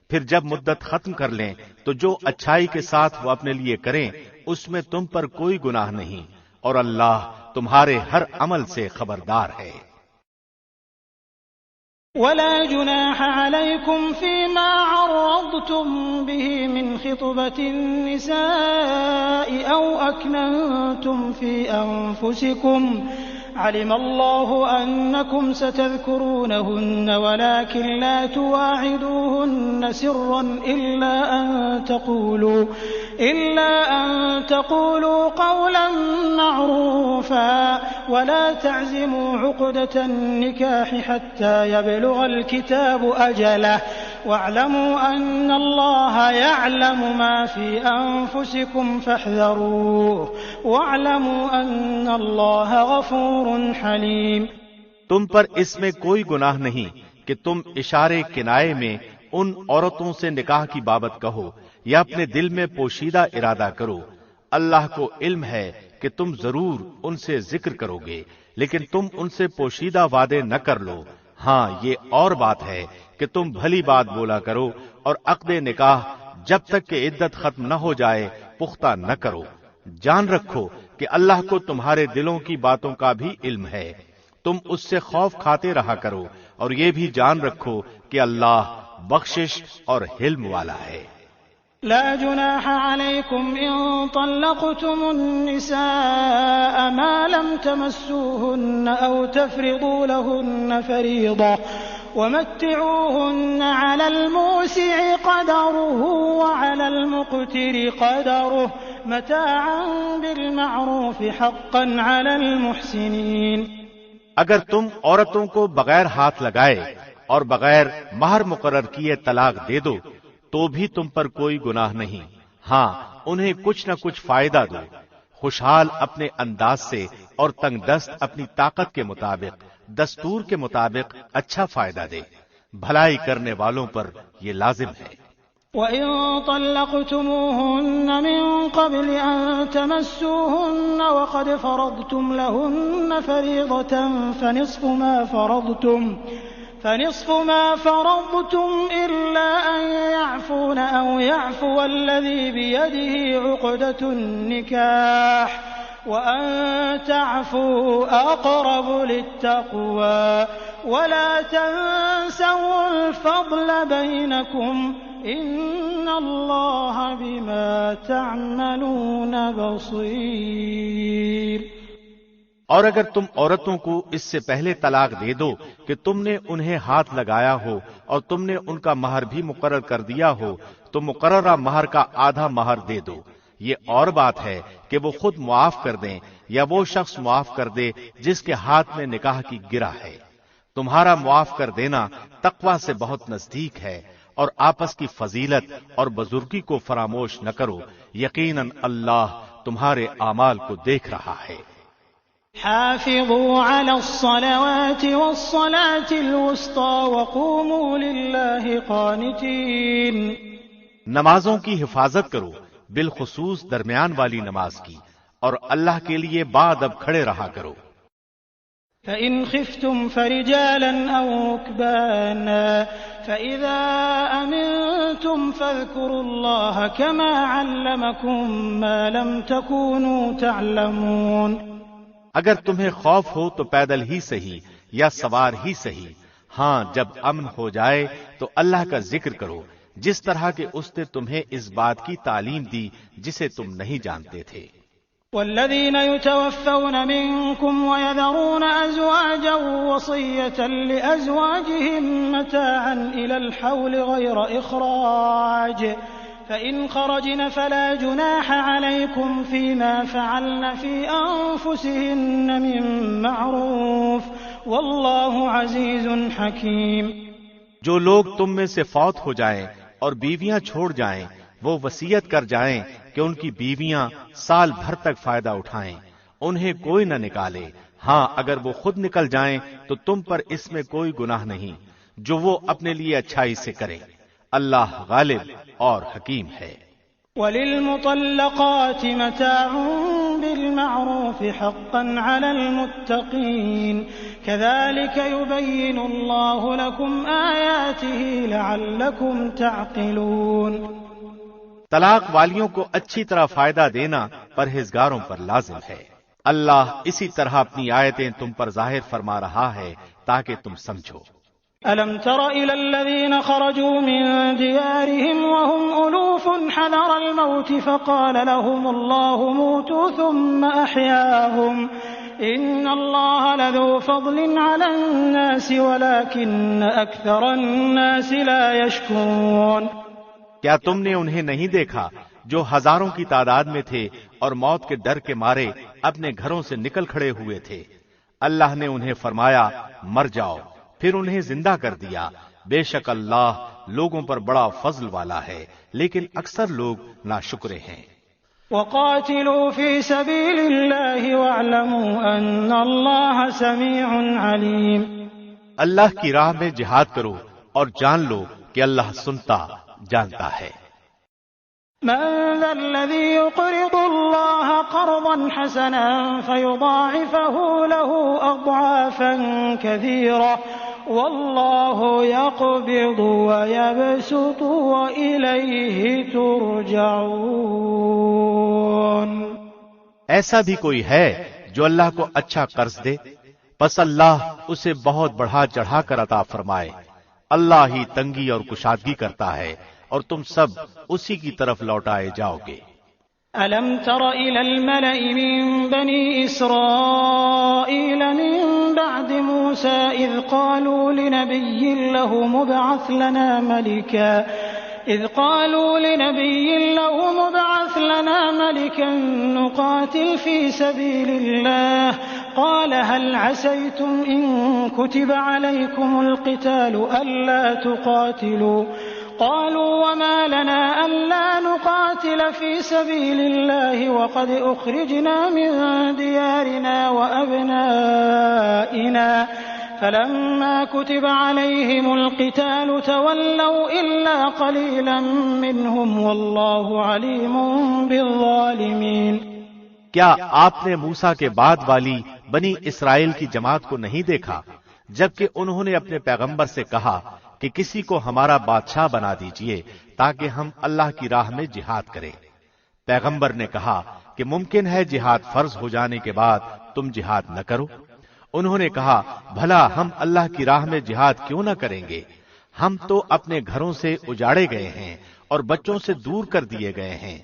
پھر جب مدت ختم کر لیں تو جو اچھائی کے ساتھ وہ اپنے لیے کریں اس میں تم پر کوئی گناہ نہیں، اور اللہ تمہارے ہر عمل سے خبردار ہے۔ ولا جناح عليكم فيما عرضتم به من خطبة النساء أو أكننتم في أنفسكم علم الله أنكم ستذكرونهن ولكن لا تواعدوهن سرا إلا أن تقولوا قولا معروفا ولا تعزموا عقدة النكاح حتى يبلغ الكتاب أجله واعلموا أن الله يعلم ما في أنفسكم فاحذروه واعلموا أن الله غفور حليم۔ تم پر اس میں کوئی گناہ نہیں کہ تم اشارے کنائے میں ان عورتوں سے نکاح کی بابت کہو یا اپنے دل میں پوشیدہ ارادہ کرو۔ اللہ کو علم ہے کہ تم ضرور ان سے ذکر کرو گے، لیکن تم ان سے پوشیدہ وعدے نہ کر لو۔ ہاں یہ اور بات ہے کہ تم بھلی بات بولا کرو اور عقد نکاح جب تک کہ عدت ختم نہ ہو جائے پختہ نہ کرو۔ جان رکھو کہ اللہ کو تمہارے دلوں کی باتوں کا بھی علم ہے، تم اس سے خوف کھاتے رہا کرو، اور یہ بھی جان رکھو کہ اللہ بخشش اور حلم والا ہے۔ لا جناح عليكم إن طلقتم النساء ما لم تمسوهن أو تفرضوا لهن فريضة ومتعوهن على الموسع قدره وعلى المقتر قدره متاعا بالمعروف حقا على المحسنين۔ اگر تم عورتوں کو بغیر ہاتھ لگائے اور بغیر مہر مقرر کیے طلاق دے دو تو بھی تم پر کوئی گناہ نہیں، ہاں انہیں کچھ نہ کچھ فائدہ دو، خوشحال اپنے انداز سے اور تنگ دست اپنی طاقت کے مطابق، دستور کے مطابق اچھا فائدہ دے، بھلائی کرنے والوں پر یہ لازم ہے۔ وَإِن طَلَّقْتُمُوهُنَّ مِن قَبْلِ أَن تَمَسُّوهُنَّ وَقَدْ فَرَضْتُمْ لَهُنَّ فَرِيضَةً فنصف ما فرضتم إلا أن يعفون أو يعفو الذي بيده عقدة النكاح وأن تعفوا أقرب للتقوى ولا تنسوا الفضل بينكم إن الله بما تعملون بصير۔ اور اگر تم عورتوں کو اس سے پہلے طلاق دے دو کہ تم نے انہیں ہاتھ لگایا ہو اور تم نے ان کا مہر بھی مقرر کر دیا ہو تو مقررہ مہر کا آدھا مہر دے دو۔ یہ اور بات ہے کہ وہ خود معاف کر دیں یا وہ شخص معاف کر دے جس کے ہاتھ میں نکاح کی گرہ ہے۔ تمہارا معاف کر دینا تقوی سے بہت نزدیک ہے، اور آپس کی فضیلت اور بزرگی کو فراموش نہ کرو، یقیناً اللہ تمہارے اعمال کو دیکھ رہا ہے۔ حافظوا على الصلوات والصلاة الوسطى وقوموا لله قانتين۔ نمازوں کی حفاظت کرو، بالخصوص درمیان والی نماز کی، اور اللہ کے لیے باادب کھڑے رہا کرو۔ فإن خفتم فرجالا أو ركبانا فإذا أمنتم فاذكروا الله كما علمكم ما لم تكونوا تعلمون۔ اگر تمہیں خوف ہو تو پیدل ہی صحیح یا سوار ہی صحیح، ہاں جب امن ہو جائے تو اللہ کا ذکر کرو جس طرح کہ اس نے تمہیں اس بات کی تعلیم دی جسے تم نہیں جانتے تھے۔ والذين يتوفون منكم ويذرون أزواجا وصية لأزواجهم متاعا إلى الحول غير إخراج فإن خرجن فلا جناح عليكم فيما فعلن في أنفسهن من معروف والله عزيز حكيم۔ جو لوگ تم میں سے فوت ہو جائیں اور بیویاں چھوڑ جائیں وہ وصیت کر جائیں کہ ان کی بیویاں سال بھر تک فائدہ اٹھائیں، انہیں کوئی نہ نکالے، ہاں اگر وہ خود نکل جائیں تو تم پر اس میں کوئی گناہ نہیں جو وہ اپنے لیے اچھائی سے کریں، اللہ غالب اور حکیم ہے۔ وَلِلْمُطَلَّقَاتِ مَتَاعٌ بِالْمَعْرُوفِ حَقًّا عَلَى الْمُتَّقِينَ كَذَلِكَ يُبَيِّنُ اللَّهُ لَكُمْ آيَاتِهِ لَعَلَّكُمْ تَعْقِلُونَ۔ طلاق والیوں کو اچھی طرح فائدہ دینا پرہیزگاروں پر لازم ہے، اللہ اسی طرح اپنی آیتیں تم پر ظاہر فرما رہا ہے تاکہ تم سمجھو۔ أَلَمْ تَرَ إِلَى الَّذِينَ خَرَجُوا مِن دِيَارِهِمْ وَهُمْ أُلُوفٌ حَذَرَ الْمَوْتِ فَقَالَ لَهُمُ اللَّهُ مُوتُوا ثُمَّ أَحْيَاهُمْ إِنَّ اللَّهَ لَذُو فَضْلٍ عَلَى النَّاسِ وَلَكِنَّ أَكْثَرَ النَّاسِ لَا يَشْكُرُونَ۔ کیا تم نے انہیں نہیں دیکھا جو ہزاروں کی تعداد میں تھے اور موت کے ڈر کے مارے اپنے گھروں سے نکل کھڑے ہوئے تھے؟ اللہ نے انہیں فرمایا مر جاؤ، پھر انہیں زندہ کر دیا، بے شک اللہ لوگوں پر بڑا فضل والا ہے لیکن اکثر لوگ ناشکرے ہیں۔ وَقَاتِلُوا فِي سَبِيلِ اللَّهِ وَاعْلَمُوا أَنَّ اللَّهَ سَمِيعٌ عَلِيمٌ۔ اللہ کی راہ میں جہاد کرو اور جان لو کہ اللہ سنتا جانتا ہے۔ من ذا الذي يقرض الله قرضا حسنا فيضاعفه له أضعافا كثيرة والله يقبض ويبسط وإليه ترجعون۔ ایسا بھی کوئی ہے جو اللہ کو اچھا قرض دے، پس اللہ اسے بہت بڑھا چڑھا کر عطا فرمائے، اللہ ہی تنگی اور کشادگی کرتا ہے اور تم سب اسی کی طرف لوٹائے جاؤ گے۔ أَلَمْ تَرَ إِلَى الْمَلَإِ مِن بَنِي إِسْرَائِيلَ مِن بَعْدِ مُوسَىٰ إِذْ قَالُوا لِنَبِيٍّ لَّهُ مُبْعَثْ لَنَا مَلِكًا نُقَاتِلْ فِي سَبِيلِ اللَّهِ قَالَ هَلْ عَسَيْتُمْ إِن كُتِبَ عَلَيْكُمُ الْقِتَالُ أَلَّا تُقَاتِلُوا قالوا وما لنا ألا نقاتل في سبيل الله وقد أخرجنا من ديارنا وأبنائنا فلما كتب عليهم القتال تولوا إلا قليلا منهم والله عليم بالظالمين۔ کیا آپ نے موسیٰ کے بعد والی بنی اسرائیل کی جماعت کو نہیں دیکھا جبکہ انہوں نے اپنے پیغمبر سے کہا کہ کسی کو ہمارا بادشاہ بنا دیجئے تاکہ ہم اللہ کی راہ میں جہاد کریں؟ پیغمبر نے کہا کہ ممکن ہے جہاد فرض ہو جانے کے بعد تم جہاد نہ کرو؟ انہوں نے کہا بھلا ہم اللہ کی راہ میں جہاد کیوں نہ کریں گے؟ ہم تو اپنے گھروں سے اجاڑے گئے ہیں اور بچوں سے دور کر دیے گئے ہیں۔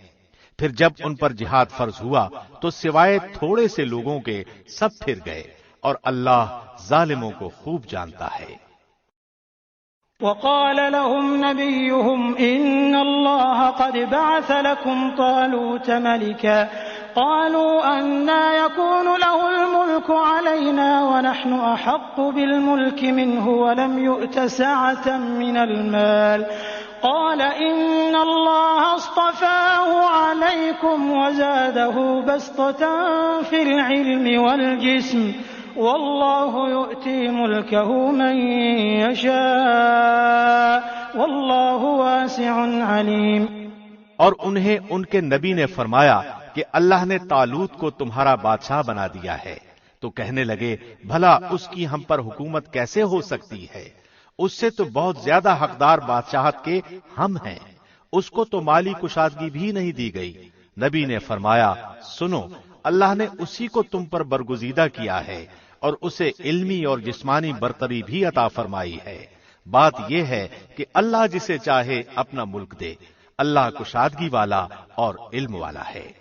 پھر جب ان پر جہاد فرض ہوا تو سوائے تھوڑے سے لوگوں کے سب پھر گئے اور اللہ ظالموں کو خوب جانتا ہے۔ وقال لهم نبيهم إن الله قد بعث لكم طالوت ملكا قالوا أنى يكون له الملك علينا ونحن أحق بالملك منه ولم يؤت سعة من المال قال إن الله اصطفاه عليكم وزاده بسطة في العلم والجسم والله يؤتي ملكه من يشاء والله واسع عليم۔ اور انہیں ان کے نبی نے فرمایا کہ اللہ نے طالوت کو تمہارا بادشاہ بنا دیا ہے، تو کہنے لگے بھلا اس کی ہم پر حکومت کیسے ہو سکتی ہے؟ اس سے تو بہت زیادہ حقدار بادشاہت کے ہم ہیں، اس کو تو مالی کشادگی بھی نہیں دی گئی۔ نبی نے فرمایا سنو، اللہ نے اسی کو تم پر برگزیدہ کیا ہے اور اسے علمی اور جسمانی برتری بھی عطا فرمائی ہے۔ بات یہ ہے کہ اللہ جسے چاہے اپنا ملک دے، اللہ کشادگی والا اور علم والا ہے۔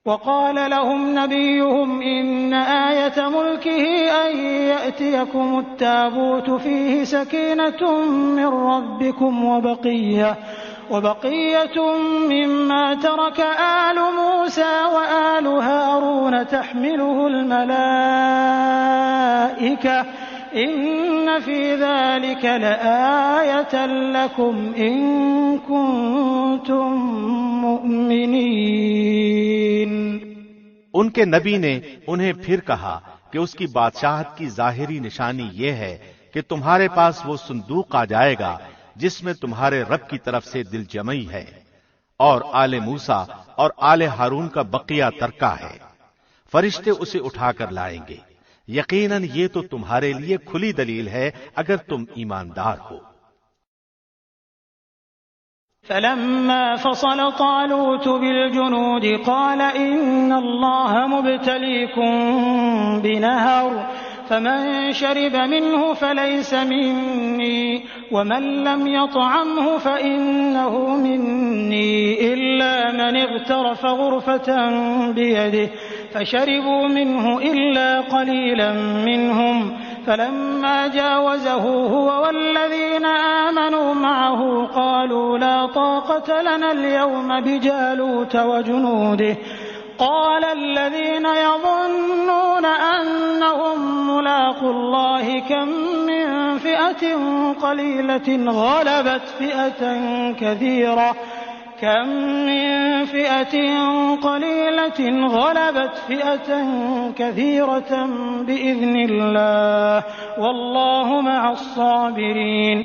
وقال لهم نبيهم إن آية ملكه أن يأتيكم التابوت فيه سكينة من ربكم وبقية مما ترك آل موسى وآل هارون تحمله الملائكة إن في ذلك لآية لكم إن كنتم مؤمنين۔ ان کے نبی نے انہیں پھر کہا کہ اس کی بادشاہت کی ظاہری نشانی یہ ہے کہ تمہارے پاس وہ صندوق آ جائے گا جس میں تمہارے رب کی طرف سے دل جمعی ہے اور آل موسیٰ اور آل ہارون کا بقیہ ترکہ ہے، فرشتے اسے اٹھا کر لائیں گے، یقیناً یہ تو تمہارے لیے کھلی دلیل ہے اگر تم ایماندار ہو۔ فلما فصل طالوت بالجنود قال إن الله مبتليكم بنهر فمن شرب منه فليس مني ومن لم يطعمه فإنه مني إلا من اغترف غرفة بيده فشربوا منه إلا قليلا منهم فلما جاوزه هو والذين آمنوا معه قالوا لا طاقة لنا اليوم بجالوت وجنوده قال الذين يظنون أنهم ملاقو الله كم من فئة قليلة غلبت فئة كثيرة بإذن الله والله مع الصابرين۔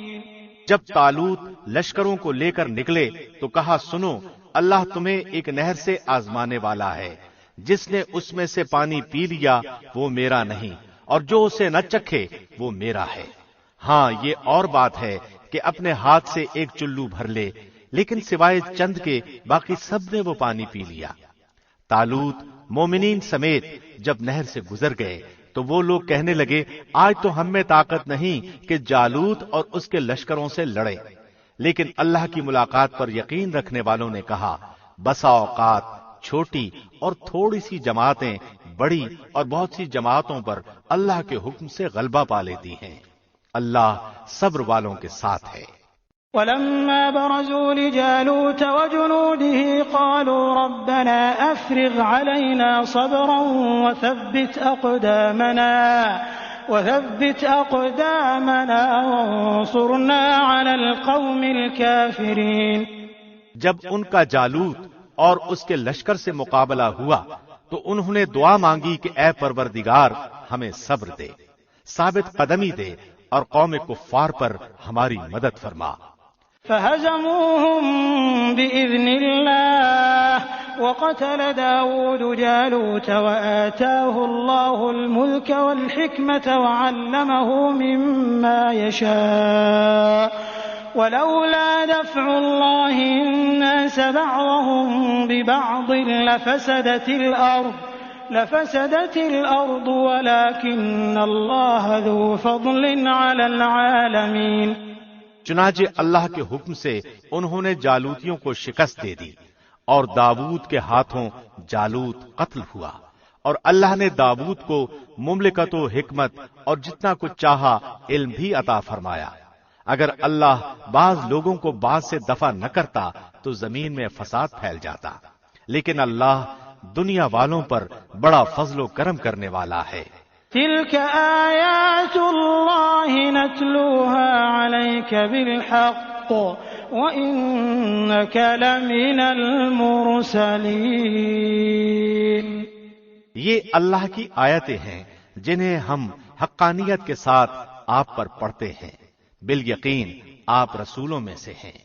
جب طالوت لشکروں کو لے کر نکلے تو کہا سنو، اللہ تمہیں ایک نہر سے آزمانے والا ہے، جس نے اس میں سے پانی پی لیا وہ میرا نہیں، اور جو اسے نہ چکھے وہ میرا ہے۔ ہاں یہ اور بات ہے کہ اپنے ہاتھ سے ایک چلو بھر لے، لیکن سوائے چند کے باقی سب نے وہ پانی پی لیا۔ طالوت مومنین سمیت جب نہر سے گزر گئے تو وہ لوگ کہنے لگے آج تو ہم میں طاقت نہیں کہ جالوت اور اس کے لشکروں سے لڑے، لیکن اللہ کی ملاقات پر یقین رکھنے والوں نے کہا بسا اوقات چھوٹی اور تھوڑی سی جماعتیں بڑی اور بہت سی جماعتوں پر اللہ کے حکم سے غلبہ پا لیتی ہیں، اللہ صبر والوں کے ساتھ ہے۔ ولما برزوا لجالوت وجنوده قالوا ربنا أفرغ علينا صبرا وثبت أقدامنا وانصرنا على القوم الكافرين۔ جب ان کا جالوت اور اس کے لشکر سے مقابلہ ہوا تو انہوں نے دعا مانگی کہ اے پروردگار ہمیں صبر دے، ثابت قدمی دے اور قوم کفار پر ہماری مدد فرما۔ فهزموهم بإذن الله وقتل داود جالوت وآتاه الله الملك والحكمة وعلمه مما يشاء ولولا دفع الله الناس بعضهم ببعض لفسدت الأرض ولكن الله ذو فضل على العالمين۔ چنانچہ اللہ کے حکم سے انہوں نے جالوتیوں کو شکست دے دی اور داود کے ہاتھوں جالوت قتل ہوا، اور اللہ نے داود کو مملکت و حکمت اور جتنا کچھ چاہا علم بھی عطا فرمایا۔ اگر اللہ بعض لوگوں کو بعض سے دفع نہ کرتا تو زمین میں فساد پھیل جاتا، لیکن اللہ دنیا والوں پر بڑا فضل و کرم کرنے والا ہے۔ تلك آیات اللہ نتلوها علیک بالحق وإنک لمن المرسلین۔ یہ اللہ کی آیتیں ہیں جنہیں ہم حقانیت کے ساتھ آپ پر پڑھتے ہیں، بالیقین آپ رسولوں میں سے ہیں۔